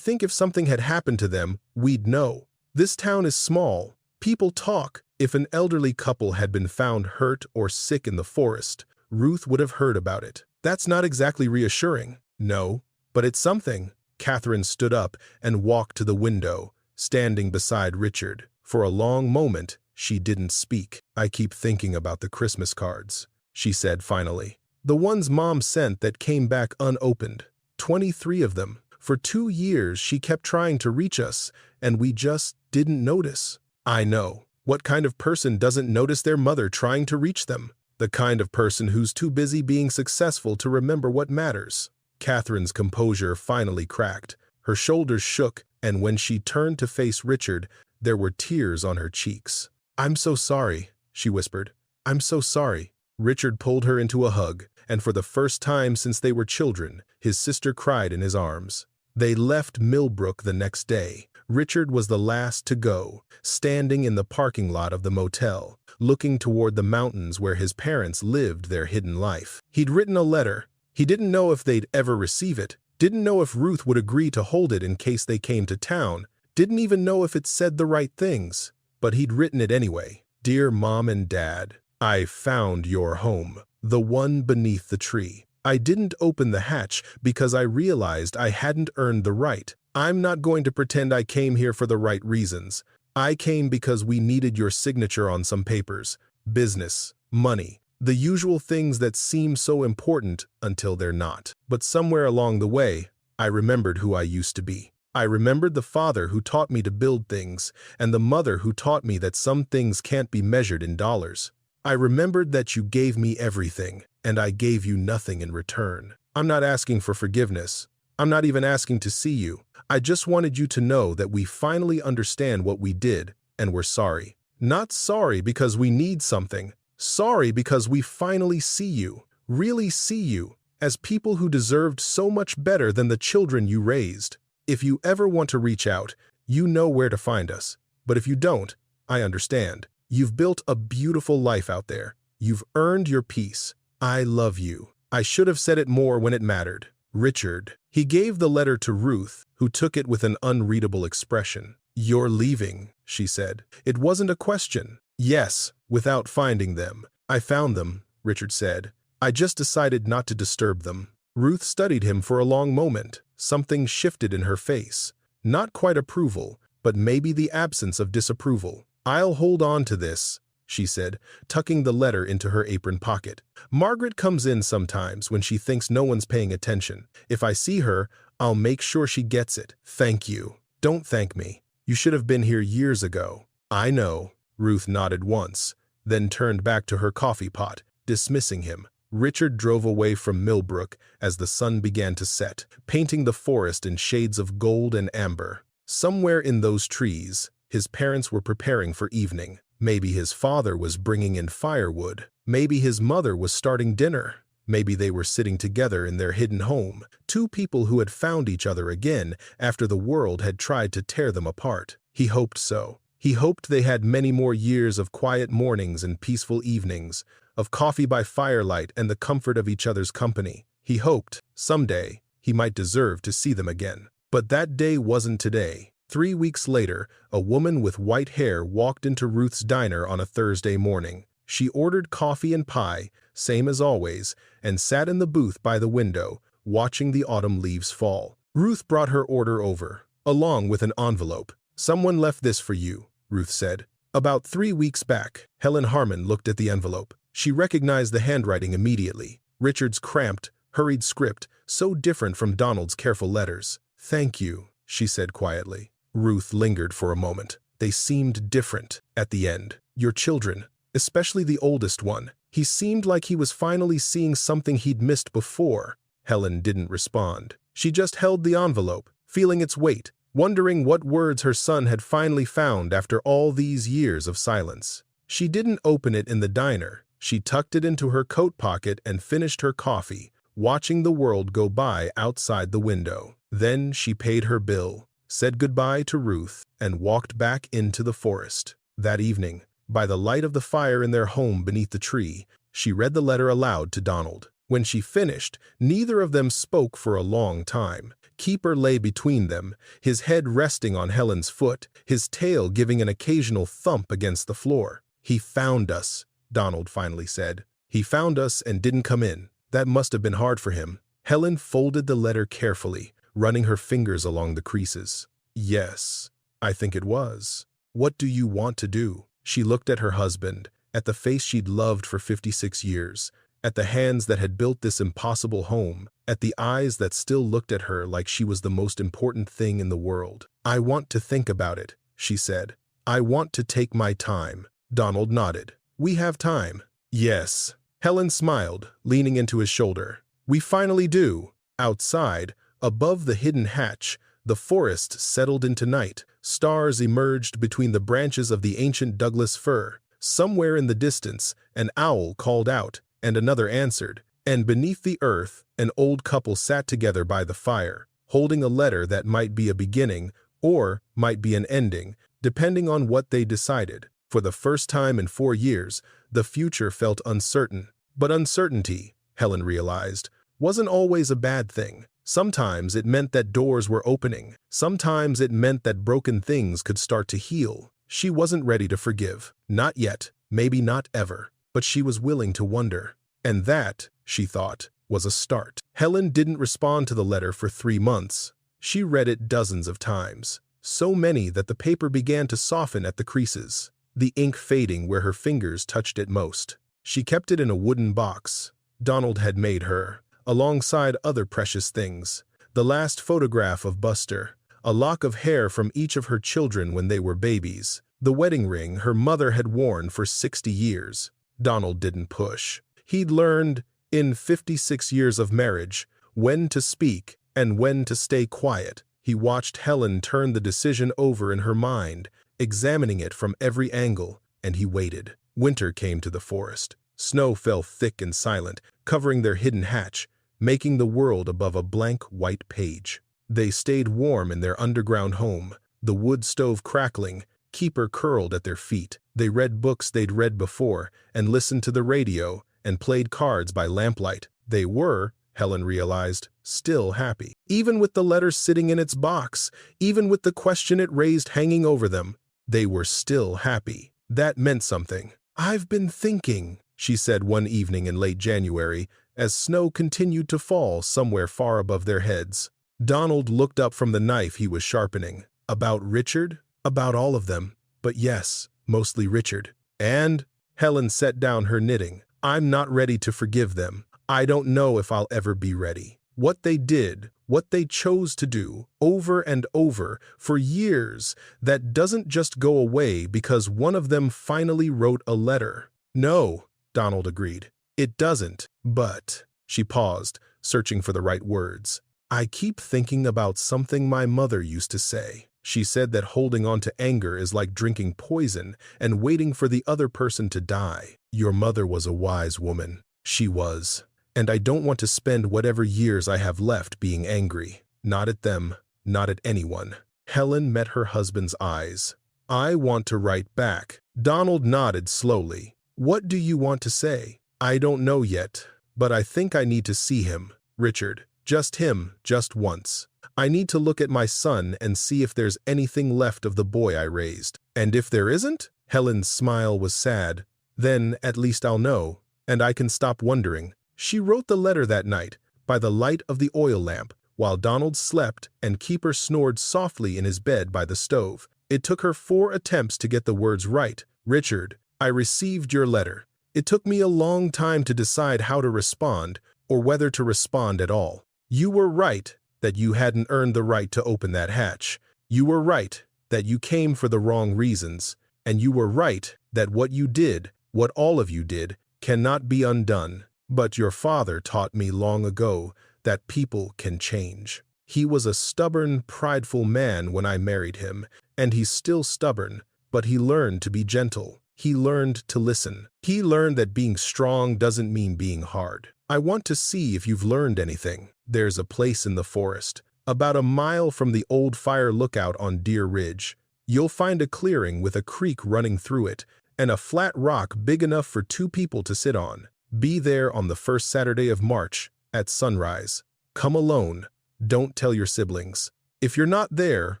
if something had happened to them, we'd know. This town is small. People talk. If an elderly couple had been found hurt or sick in the forest, Ruth would have heard about it." "That's not exactly reassuring." "No, but it's something." Catherine stood up and walked to the window, standing beside Richard. For a long moment, she didn't speak. "I keep thinking about the Christmas cards," she said finally. "The ones Mom sent that came back unopened. 23 of them. For 2 years, she kept trying to reach us, and we just didn't notice." "I know. What kind of person doesn't notice their mother trying to reach them? The kind of person who's too busy being successful to remember what matters." Catherine's composure finally cracked. Her shoulders shook, and when she turned to face Richard, there were tears on her cheeks. "I'm so sorry," she whispered. "I'm so sorry." Richard pulled her into a hug, and for the first time since they were children, his sister cried in his arms. They left Millbrook the next day. Richard was the last to go, standing in the parking lot of the motel, looking toward the mountains where his parents lived their hidden life. He'd written a letter. He didn't know if they'd ever receive it, didn't know if Ruth would agree to hold it in case they came to town, didn't even know if it said the right things. But he'd written it anyway. "Dear Mom and Dad, I found your home, the one beneath the tree. I didn't open the hatch because I realized I hadn't earned the right. I'm not going to pretend I came here for the right reasons. I came because we needed your signature on some papers. Business, money, the usual things that seem so important until they're not. But somewhere along the way, I remembered who I used to be. I remembered the father who taught me to build things, and the mother who taught me that some things can't be measured in dollars. I remembered that you gave me everything, and I gave you nothing in return. I'm not asking for forgiveness. I'm not even asking to see you. I just wanted you to know that we finally understand what we did, and we're sorry. Not sorry because we need something. Sorry because we finally see you, really see you, as people who deserved so much better than the children you raised. If you ever want to reach out, you know where to find us. But if you don't, I understand. You've built a beautiful life out there. You've earned your peace. I love you. I should have said it more when it mattered. Richard." He gave the letter to Ruth, who took it with an unreadable expression. "You're leaving," she said. It wasn't a question. "Yes, without finding them." "I found them," Richard said. "I just decided not to disturb them." Ruth studied him for a long moment. Something shifted in her face. Not quite approval, but maybe the absence of disapproval. "I'll hold on to this," she said, tucking the letter into her apron pocket. "Margaret comes in sometimes when she thinks no one's paying attention. If I see her, I'll make sure she gets it." "Thank you." "Don't thank me. You should have been here years ago." "I know." Ruth nodded once, then turned back to her coffee pot, dismissing him. Richard drove away from Millbrook as the sun began to set, painting the forest in shades of gold and amber. Somewhere in those trees, his parents were preparing for evening. Maybe his father was bringing in firewood. Maybe his mother was starting dinner. Maybe they were sitting together in their hidden home, two people who had found each other again after the world had tried to tear them apart. He hoped so. He hoped they had many more years of quiet mornings and peaceful evenings, of coffee by firelight and the comfort of each other's company. He hoped, someday, he might deserve to see them again. But that day wasn't today. 3 weeks later, a woman with white hair walked into Ruth's diner on a Thursday morning. She ordered coffee and pie, same as always, and sat in the booth by the window, watching the autumn leaves fall. Ruth brought her order over, along with an envelope. "Someone left this for you," Ruth said. "About 3 weeks back." Helen Harmon looked at the envelope. She recognized the handwriting immediately. Richard's cramped, hurried script, so different from Donald's careful letters. "Thank you," she said quietly. Ruth lingered for a moment. They seemed different at the end. "Your children, especially the oldest one. He seemed like he was finally seeing something he'd missed before." Helen didn't respond. She just held the envelope, feeling its weight, wondering what words her son had finally found after all these years of silence. She didn't open it in the diner. She tucked it into her coat pocket and finished her coffee, watching the world go by outside the window. Then she paid her bill, said goodbye to Ruth, and walked back into the forest. That evening, by the light of the fire in their home beneath the tree, she read the letter aloud to Donald. When she finished, neither of them spoke for a long time. Keeper lay between them, his head resting on Helen's foot, his tail giving an occasional thump against the floor. "He found us," Donald finally said. "He found us and didn't come in. That must have been hard for him." Helen folded the letter carefully, running her fingers along the creases. "Yes, I think it was. What do you want to do?" She looked at her husband, at the face she'd loved for 56 years, at the hands that had built this impossible home, at the eyes that still looked at her like she was the most important thing in the world. "I want to think about it," she said. "I want to take my time." Donald nodded. "We have time." "Yes." Helen smiled, leaning into his shoulder. "We finally do." Outside, above the hidden hatch, the forest settled into night. Stars emerged between the branches of the ancient Douglas fir. Somewhere in the distance, an owl called out, and another answered. And beneath the earth, an old couple sat together by the fire, holding a letter that might be a beginning or might be an ending, depending on what they decided. For the first time in 4 years, the future felt uncertain. But uncertainty, Helen realized, wasn't always a bad thing. Sometimes it meant that doors were opening. Sometimes it meant that broken things could start to heal. She wasn't ready to forgive. Not yet, maybe not ever. But she was willing to wonder. And that, she thought, was a start. Helen didn't respond to the letter for 3 months. She read it dozens of times. So many that the paper began to soften at the creases, the ink fading where her fingers touched it most. She kept it in a wooden box Donald had made her, alongside other precious things. The last photograph of Buster, a lock of hair from each of her children when they were babies, the wedding ring her mother had worn for 60 years. Donald didn't push. He'd learned, in 56 years of marriage, when to speak and when to stay quiet. He watched Helen turn the decision over in her mind, examining it from every angle, and he waited. Winter came to the forest. Snow fell thick and silent, covering their hidden hatch, making the world above a blank white page. They stayed warm in their underground home, the wood stove crackling, Keeper curled at their feet. They read books they'd read before, and listened to the radio, and played cards by lamplight. They were, Helen realized, still happy. Even with the letter sitting in its box, even with the question it raised hanging over them, they were still happy. That meant something. "I've been thinking," she said one evening in late January, as snow continued to fall somewhere far above their heads. Donald looked up from the knife he was sharpening. "About Richard?" "About all of them. But yes, mostly Richard." "And?" Helen set down her knitting. "I'm not ready to forgive them. I don't know if I'll ever be ready. What they did, what they chose to do, over and over, for years, that doesn't just go away because one of them finally wrote a letter." "No," Donald agreed. "It doesn't. But," she paused, searching for the right words, "I keep thinking about something my mother used to say. She said that holding on to anger is like drinking poison and waiting for the other person to die. Your mother was a wise woman. She was. And I don't want to spend whatever years I have left being angry. Not at them, not at anyone." Helen met her husband's eyes. "I want to write back." Donald nodded slowly. "What do you want to say?" "I don't know yet, but I think I need to see him, Richard. Just him, just once. I need to look at my son and see if there's anything left of the boy I raised. And if there isn't?" Helen's smile was sad. "Then at least I'll know, and I can stop wondering." She wrote the letter that night, by the light of the oil lamp, while Donald slept and Keeper snored softly in his bed by the stove. It took her 4 attempts to get the words right. "Richard, I received your letter. It took me a long time to decide how to respond, or whether to respond at all. You were right that you hadn't earned the right to open that hatch. You were right that you came for the wrong reasons. And you were right that what you did, what all of you did, cannot be undone. But your father taught me long ago that people can change. He was a stubborn, prideful man when I married him, and he's still stubborn, but he learned to be gentle. He learned to listen. He learned that being strong doesn't mean being hard. I want to see if you've learned anything. There's a place in the forest, about a mile from the old fire lookout on Deer Ridge. You'll find a clearing with a creek running through it and a flat rock big enough for 2 people to sit on. Be there on the first Saturday of March at sunrise. Come alone. Don't tell your siblings. If you're not there,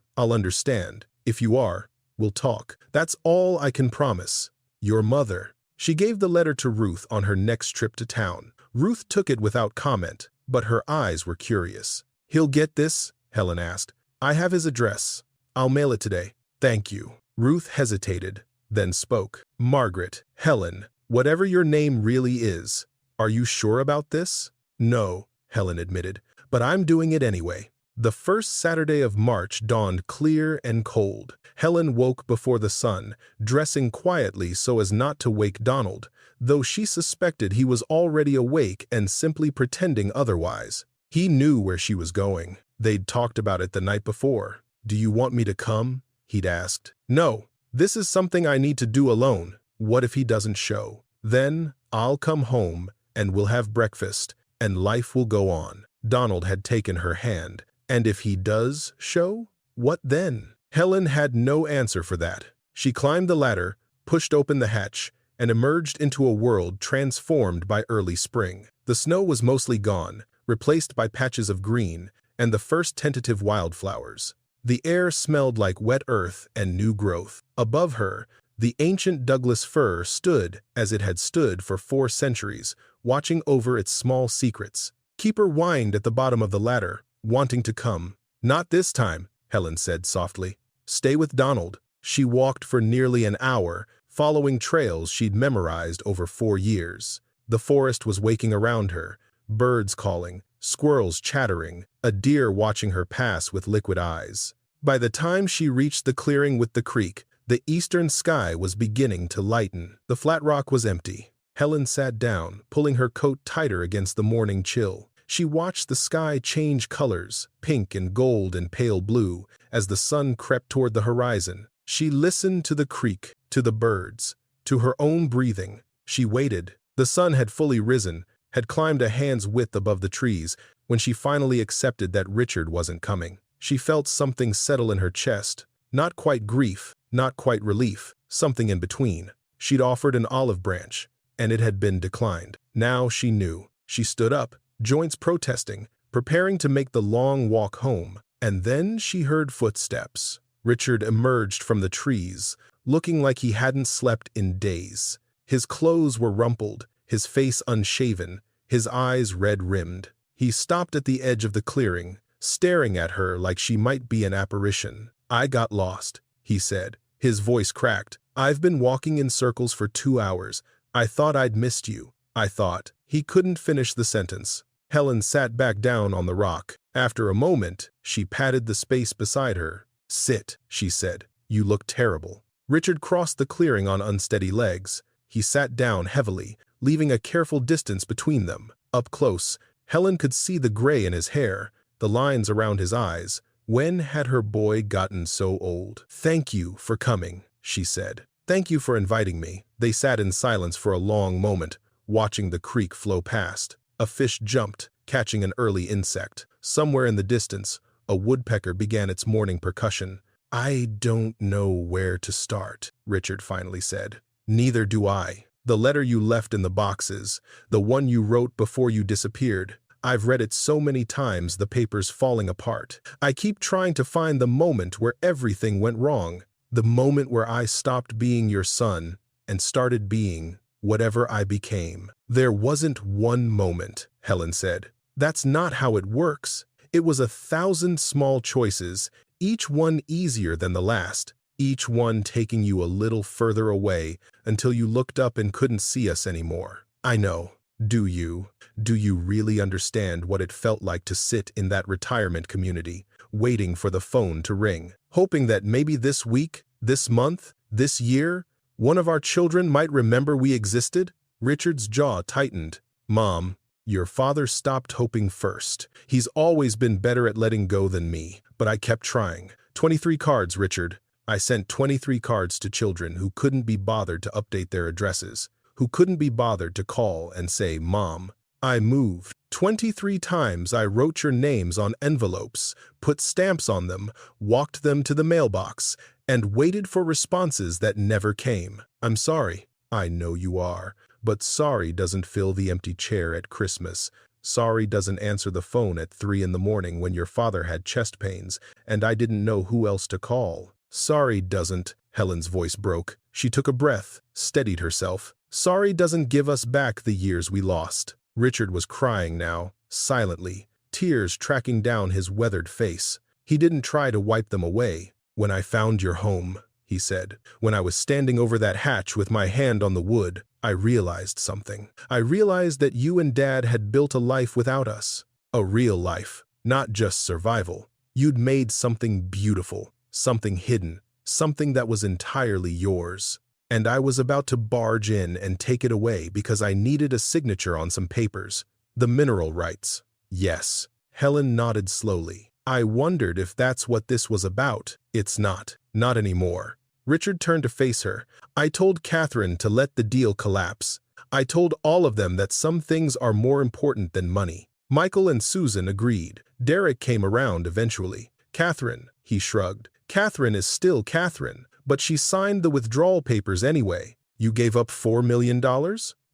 I'll understand. If you are, we'll talk. That's all I can promise. Your mother. She gave the letter to Ruth on her next trip to town. Ruth took it without comment, but her eyes were curious. He'll get this? Helen asked. I have his address. I'll mail it today. Thank you. Ruth hesitated, then spoke. Margaret, Helen, whatever your name really is, are you sure about this? No, Helen admitted, but I'm doing it anyway. The first Saturday of March dawned clear and cold. Helen woke before the sun, dressing quietly so as not to wake Donald, though she suspected he was already awake and simply pretending otherwise. He knew where she was going. They'd talked about it the night before. Do you want me to come? He'd asked. No, this is something I need to do alone. What if he doesn't show? Then I'll come home and we'll have breakfast and life will go on. Donald had taken her hand. And if he does show, what then? Helen had no answer for that. She climbed the ladder, pushed open the hatch, and emerged into a world transformed by early spring. The snow was mostly gone, replaced by patches of green and the first tentative wildflowers. The air smelled like wet earth and new growth. Above her, the ancient Douglas fir stood as it had stood for 4 centuries, watching over its small secrets. Keeper whined at the bottom of the ladder, wanting to come. Not this time, Helen said softly. Stay with Donald. She walked for nearly an hour, following trails she'd memorized over 4 years. The forest was waking around her, birds calling, squirrels chattering, a deer watching her pass with liquid eyes. By the time she reached the clearing with the creek, the eastern sky was beginning to lighten. The flat rock was empty. Helen sat down, pulling her coat tighter against the morning chill. She watched the sky change colors, pink and gold and pale blue, as the sun crept toward the horizon. She listened to the creek, to the birds, to her own breathing. She waited. The sun had fully risen, had climbed a hand's width above the trees, when she finally accepted that Richard wasn't coming. She felt something settle in her chest, not quite grief, not quite relief, something in between. She'd offered an olive branch, and it had been declined. Now she knew. She stood up, joints protesting, preparing to make the long walk home, and then she heard footsteps. Richard emerged from the trees, looking like he hadn't slept in days. His clothes were rumpled, his face unshaven, his eyes red-rimmed. He stopped at the edge of the clearing, staring at her like she might be an apparition. I got lost, he said. His voice cracked. I've been walking in circles for 2 hours. I thought I'd missed you. I thought. He couldn't finish the sentence. Helen sat back down on the rock. After a moment, she patted the space beside her. Sit, she said. You look terrible. Richard crossed the clearing on unsteady legs. He sat down heavily, leaving a careful distance between them. Up close, Helen could see the gray in his hair, the lines around his eyes. When had her boy gotten so old? Thank you for coming, she said. Thank you for inviting me. They sat in silence for a long moment, watching the creek flow past. A fish jumped, catching an early insect. Somewhere in the distance, a woodpecker began its morning percussion. I don't know where to start, Richard finally said. Neither do I. The letter you left in the boxes, the one you wrote before you disappeared. I've read it so many times, the paper's falling apart. I keep trying to find the moment where everything went wrong. The moment where I stopped being your son and started being whatever I became. There wasn't one moment, Helen said. That's not how it works. It was 1,000 small choices, each one easier than the last, each one taking you a little further away until you looked up and couldn't see us anymore. I know. Do you? Do you really understand what it felt like to sit in that retirement community, waiting for the phone to ring, hoping that maybe this week, this month, this year, one of our children might remember we existed? Richard's jaw tightened. Mom, your father stopped hoping first. He's always been better at letting go than me, but I kept trying. 23 cards, Richard. I sent 23 cards to children who couldn't be bothered to update their addresses, who couldn't be bothered to call and say, "Mom." I moved. 23 times I wrote your names on envelopes, put stamps on them, walked them to the mailbox, and waited for responses that never came. I'm sorry. I know you are. But sorry doesn't fill the empty chair at Christmas. Sorry doesn't answer the phone at 3 in the morning when your father had chest pains and I didn't know who else to call. Sorry doesn't. Helen's voice broke. She took a breath, steadied herself. Sorry doesn't give us back the years we lost. Richard was crying now, silently, tears tracking down his weathered face. He didn't try to wipe them away. When I found your home, he said, when I was standing over that hatch with my hand on the wood, I realized something. I realized that you and Dad had built a life without us. A real life, not just survival. You'd made something beautiful, something hidden, something that was entirely yours. And I was about to barge in and take it away because I needed a signature on some papers. The mineral rights. Yes. Helen nodded slowly. I wondered if that's what this was about. It's not. Not anymore. Richard turned to face her. I told Catherine to let the deal collapse. I told all of them that some things are more important than money. Michael and Susan agreed. Derek came around eventually. Catherine, he shrugged. Catherine is still Catherine. But she signed the withdrawal papers anyway. You gave up $4 million?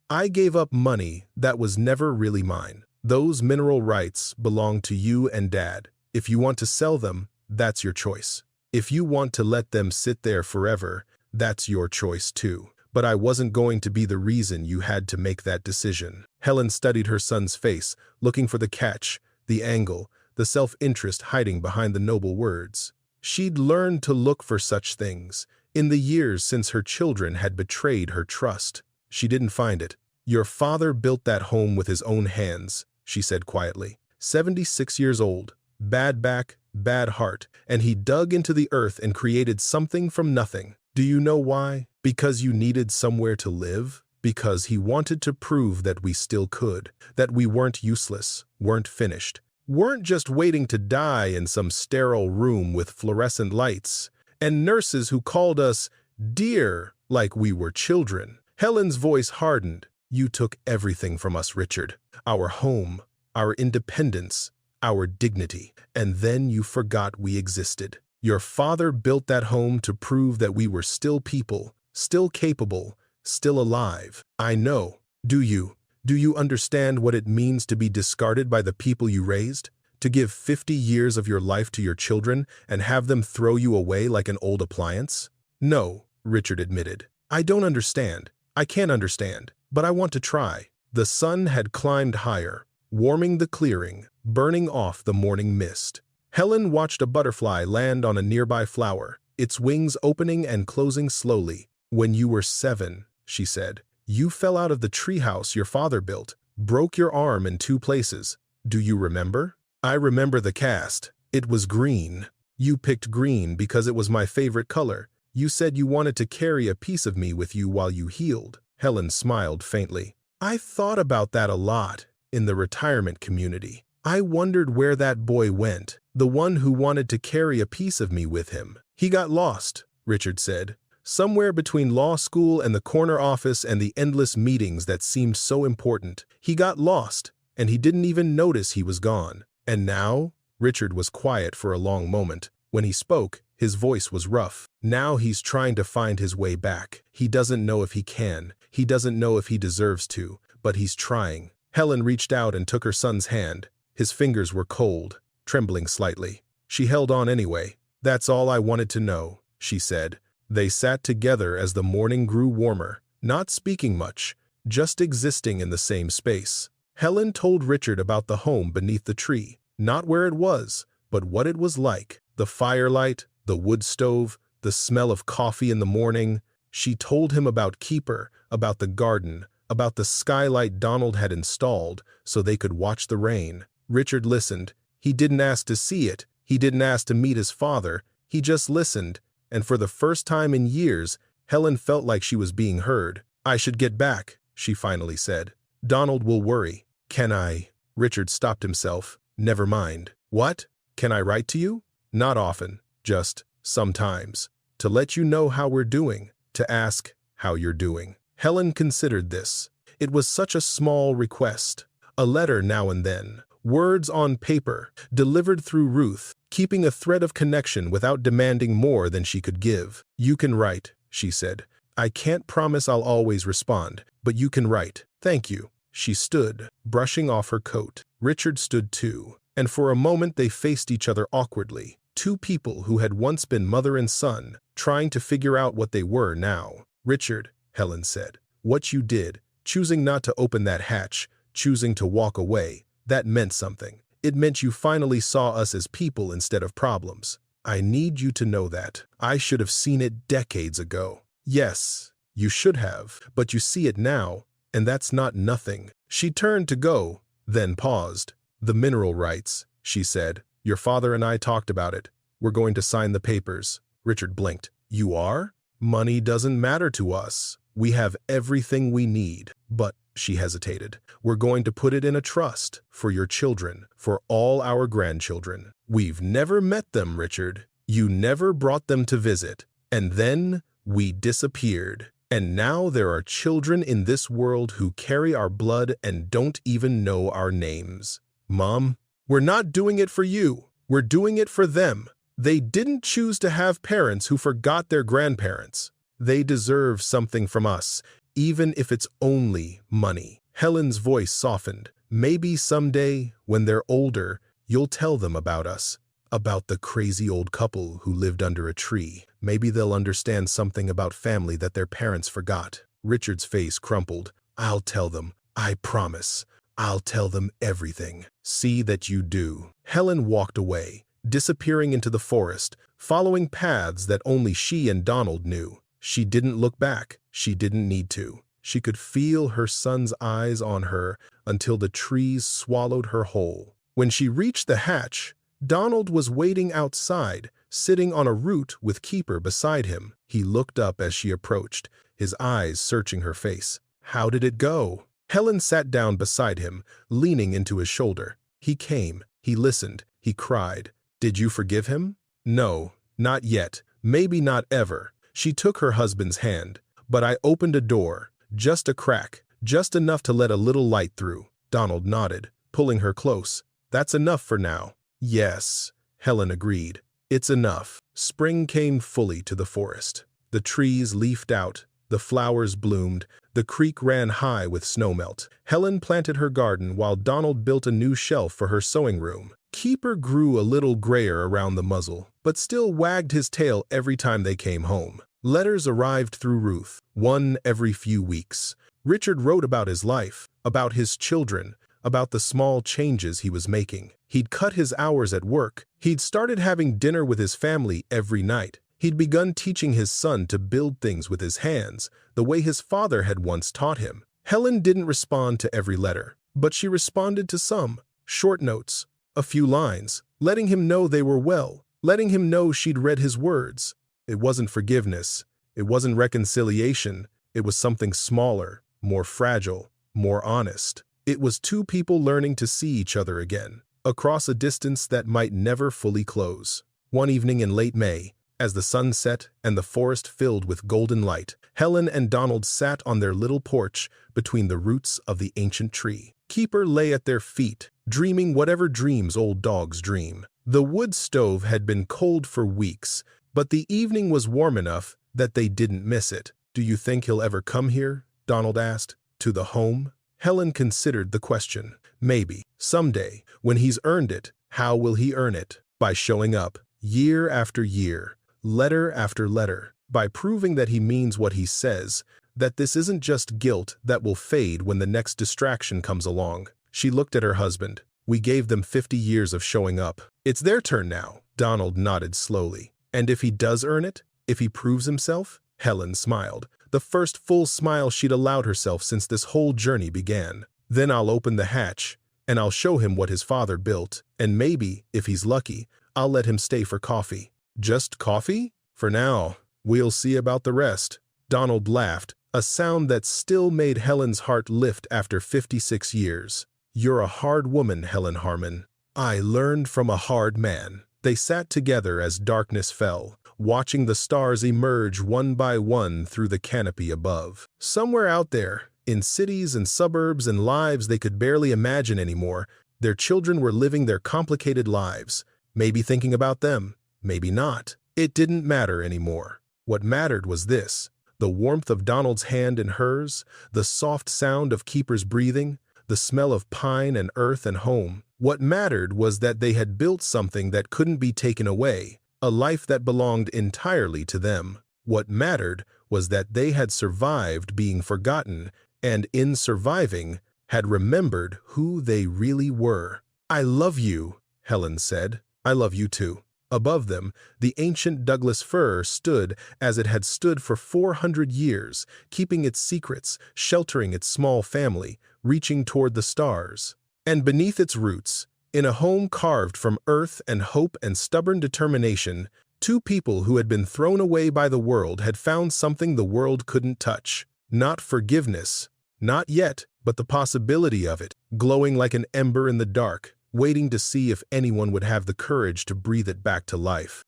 I gave up money that was never really mine. Those mineral rights belong to you and Dad. If you want to sell them, that's your choice. If you want to let them sit there forever, that's your choice too. But I wasn't going to be the reason you had to make that decision. Helen studied her son's face, looking for the catch, the angle, the self-interest hiding behind the noble words. She'd learned to look for such things in the years since her children had betrayed her trust. She didn't find it. Your father built that home with his own hands, she said quietly. 76 years old, bad back, bad heart, and he dug into the earth and created something from nothing. Do you know why? Because you needed somewhere to live? Because he wanted to prove that we still could, that we weren't useless, weren't finished. Weren't just waiting to die in some sterile room with fluorescent lights, and nurses who called us dear like we were children. Helen's voice hardened. You took everything from us, Richard. Our home, our independence, our dignity, and then you forgot we existed. Your father built that home to prove that we were still people, still capable, still alive. I know. Do you? Do you understand what it means to be discarded by the people you raised? To give 50 years of your life to your children and have them throw you away like an old appliance? No, Richard admitted. I don't understand. I can't understand, but I want to try. The sun had climbed higher, warming the clearing, burning off the morning mist. Helen watched a butterfly land on a nearby flower, its wings opening and closing slowly. When you were 7, she said, you fell out of the treehouse your father built, broke your arm in 2 places. Do you remember? I remember the cast. It was green. You picked green because it was my favorite color. You said you wanted to carry a piece of me with you while you healed. Helen smiled faintly. I thought about that a lot in the retirement community. I wondered where that boy went, the one who wanted to carry a piece of me with him. He got lost, Richard said. Somewhere between law school and the corner office and the endless meetings that seemed so important. He got lost, and he didn't even notice he was gone. And now? Richard was quiet for a long moment. When he spoke, his voice was rough. Now he's trying to find his way back. He doesn't know if he can. He doesn't know if he deserves to, but he's trying. Helen reached out and took her son's hand. His fingers were cold, trembling slightly. She held on anyway. That's all I wanted to know, she said. They sat together as the morning grew warmer, not speaking much, just existing in the same space. Helen told Richard about the home beneath the tree, not where it was, but what it was like. The firelight, the wood stove, the smell of coffee in the morning. She told him about Keeper, about the garden, about the skylight Donald had installed so they could watch the rain. Richard listened. He didn't ask to see it. He didn't ask to meet his father. He just listened. And for the first time in years, Helen felt like she was being heard. I should get back, she finally said. Donald will worry. Can I? Richard stopped himself. Never mind. What? Can I write to you? Not often. Just sometimes. to let you know how we're doing, to ask how you're doing." Helen considered this. It was such a small request. A letter now and then, words on paper, delivered through Ruth, keeping a thread of connection without demanding more than she could give. "You can write," she said. "I can't promise I'll always respond, but you can write. Thank you." She stood, brushing off her coat. Richard stood too, and for a moment they faced each other awkwardly. Two people who had once been mother and son, trying to figure out what they were now. "Richard," Helen said, "what you did, choosing not to open that hatch, choosing to walk away, that meant something. It meant you finally saw us as people instead of problems. I need you to know that. I should have seen it decades ago." "Yes, you should have, but you see it now, and that's not nothing." She turned to go, then paused. "The mineral rights," she said. "Your father and I talked about it. We're going to sign the papers." Richard blinked. "You are? Money doesn't matter to us. We have everything we need." "But," she hesitated, "we're going to put it in a trust, for your children, for all our grandchildren." "We've never met them, Richard. You never brought them to visit. And then we disappeared. And now there are children in this world who carry our blood and don't even know our names. Mom, we're not doing it for you. We're doing it for them. They didn't choose to have parents who forgot their grandparents. They deserve something from us, even if it's only money." Helen's voice softened. "Maybe someday, when they're older, you'll tell them about us, about the crazy old couple who lived under a tree. Maybe they'll understand something about family that their parents forgot." Richard's face crumpled. "I'll tell them. I promise. I'll tell them everything. See that you do." Helen walked away, disappearing into the forest, following paths that only she and Donald knew. She didn't look back. She didn't need to. She could feel her son's eyes on her until the trees swallowed her whole. When she reached the hatch, Donald was waiting outside, sitting on a root with Keeper beside him. He looked up as she approached, his eyes searching her face. "How did it go?" Helen sat down beside him, leaning into his shoulder. "He came. He listened. He cried. Did you forgive him?" "No, not yet. Maybe not ever." She took her husband's hand. "But I opened a door, just a crack, just enough to let a little light through." Donald nodded, pulling her close. "That's enough for now." "Yes," Helen agreed. "It's enough." Spring came fully to the forest. The trees leafed out, the flowers bloomed, the creek ran high with snowmelt. Helen planted her garden while Donald built a new shelf for her sewing room. Keeper grew a little grayer around the muzzle, but still wagged his tail every time they came home. Letters arrived through Ruth, one every few weeks. Richard wrote about his life, about his children, about the small changes he was making. He'd cut his hours at work. He'd started having dinner with his family every night. He'd begun teaching his son to build things with his hands, the way his father had once taught him. Helen didn't respond to every letter, but she responded to some. Short notes, a few lines, letting him know they were well, letting him know she'd read his words. It wasn't forgiveness. It wasn't reconciliation. It was something smaller, more fragile, more honest. It was two people learning to see each other again, across a distance that might never fully close. One evening in late May, as the sun set and the forest filled with golden light, Helen and Donald sat on their little porch between the roots of the ancient tree. Keeper lay at their feet, dreaming whatever dreams old dogs dream. The wood stove had been cold for weeks, but the evening was warm enough that they didn't miss it. "Do you think he'll ever come here?" Donald asked. "To the home?" Helen considered the question. "Maybe. Someday, when he's earned it. How will he earn it? By showing up, year after year, letter after letter, by proving that he means what he says, that this isn't just guilt that will fade when the next distraction comes along." She looked at her husband. "We gave them 50 years of showing up. It's their turn now." Donald nodded slowly. "And if he does earn it? If he proves himself?" Helen smiled, the first full smile she'd allowed herself since this whole journey began. "Then I'll open the hatch, and I'll show him what his father built, and maybe, if he's lucky, I'll let him stay for coffee." "Just coffee? For now. We'll see about the rest." Donald laughed, a sound that still made Helen's heart lift after 56 years. "You're a hard woman, Helen Harmon." "I learned from a hard man." They sat together as darkness fell, watching the stars emerge one by one through the canopy above. Somewhere out there, in cities and suburbs and lives they could barely imagine anymore, their children were living their complicated lives, maybe thinking about them, maybe not. It didn't matter anymore. What mattered was this: the warmth of Donald's hand in hers, the soft sound of Keeper's breathing, the smell of pine and earth and home. What mattered was that they had built something that couldn't be taken away, a life that belonged entirely to them. What mattered was that they had survived being forgotten, and in surviving, had remembered who they really were. "I love you," Helen said. "I love you too." Above them, the ancient Douglas fir stood as it had stood for 400 years, keeping its secrets, sheltering its small family, reaching toward the stars. And beneath its roots, in a home carved from earth and hope and stubborn determination, two people who had been thrown away by the world had found something the world couldn't touch. Not forgiveness, not yet, but the possibility of it, glowing like an ember in the dark, waiting to see if anyone would have the courage to breathe it back to life.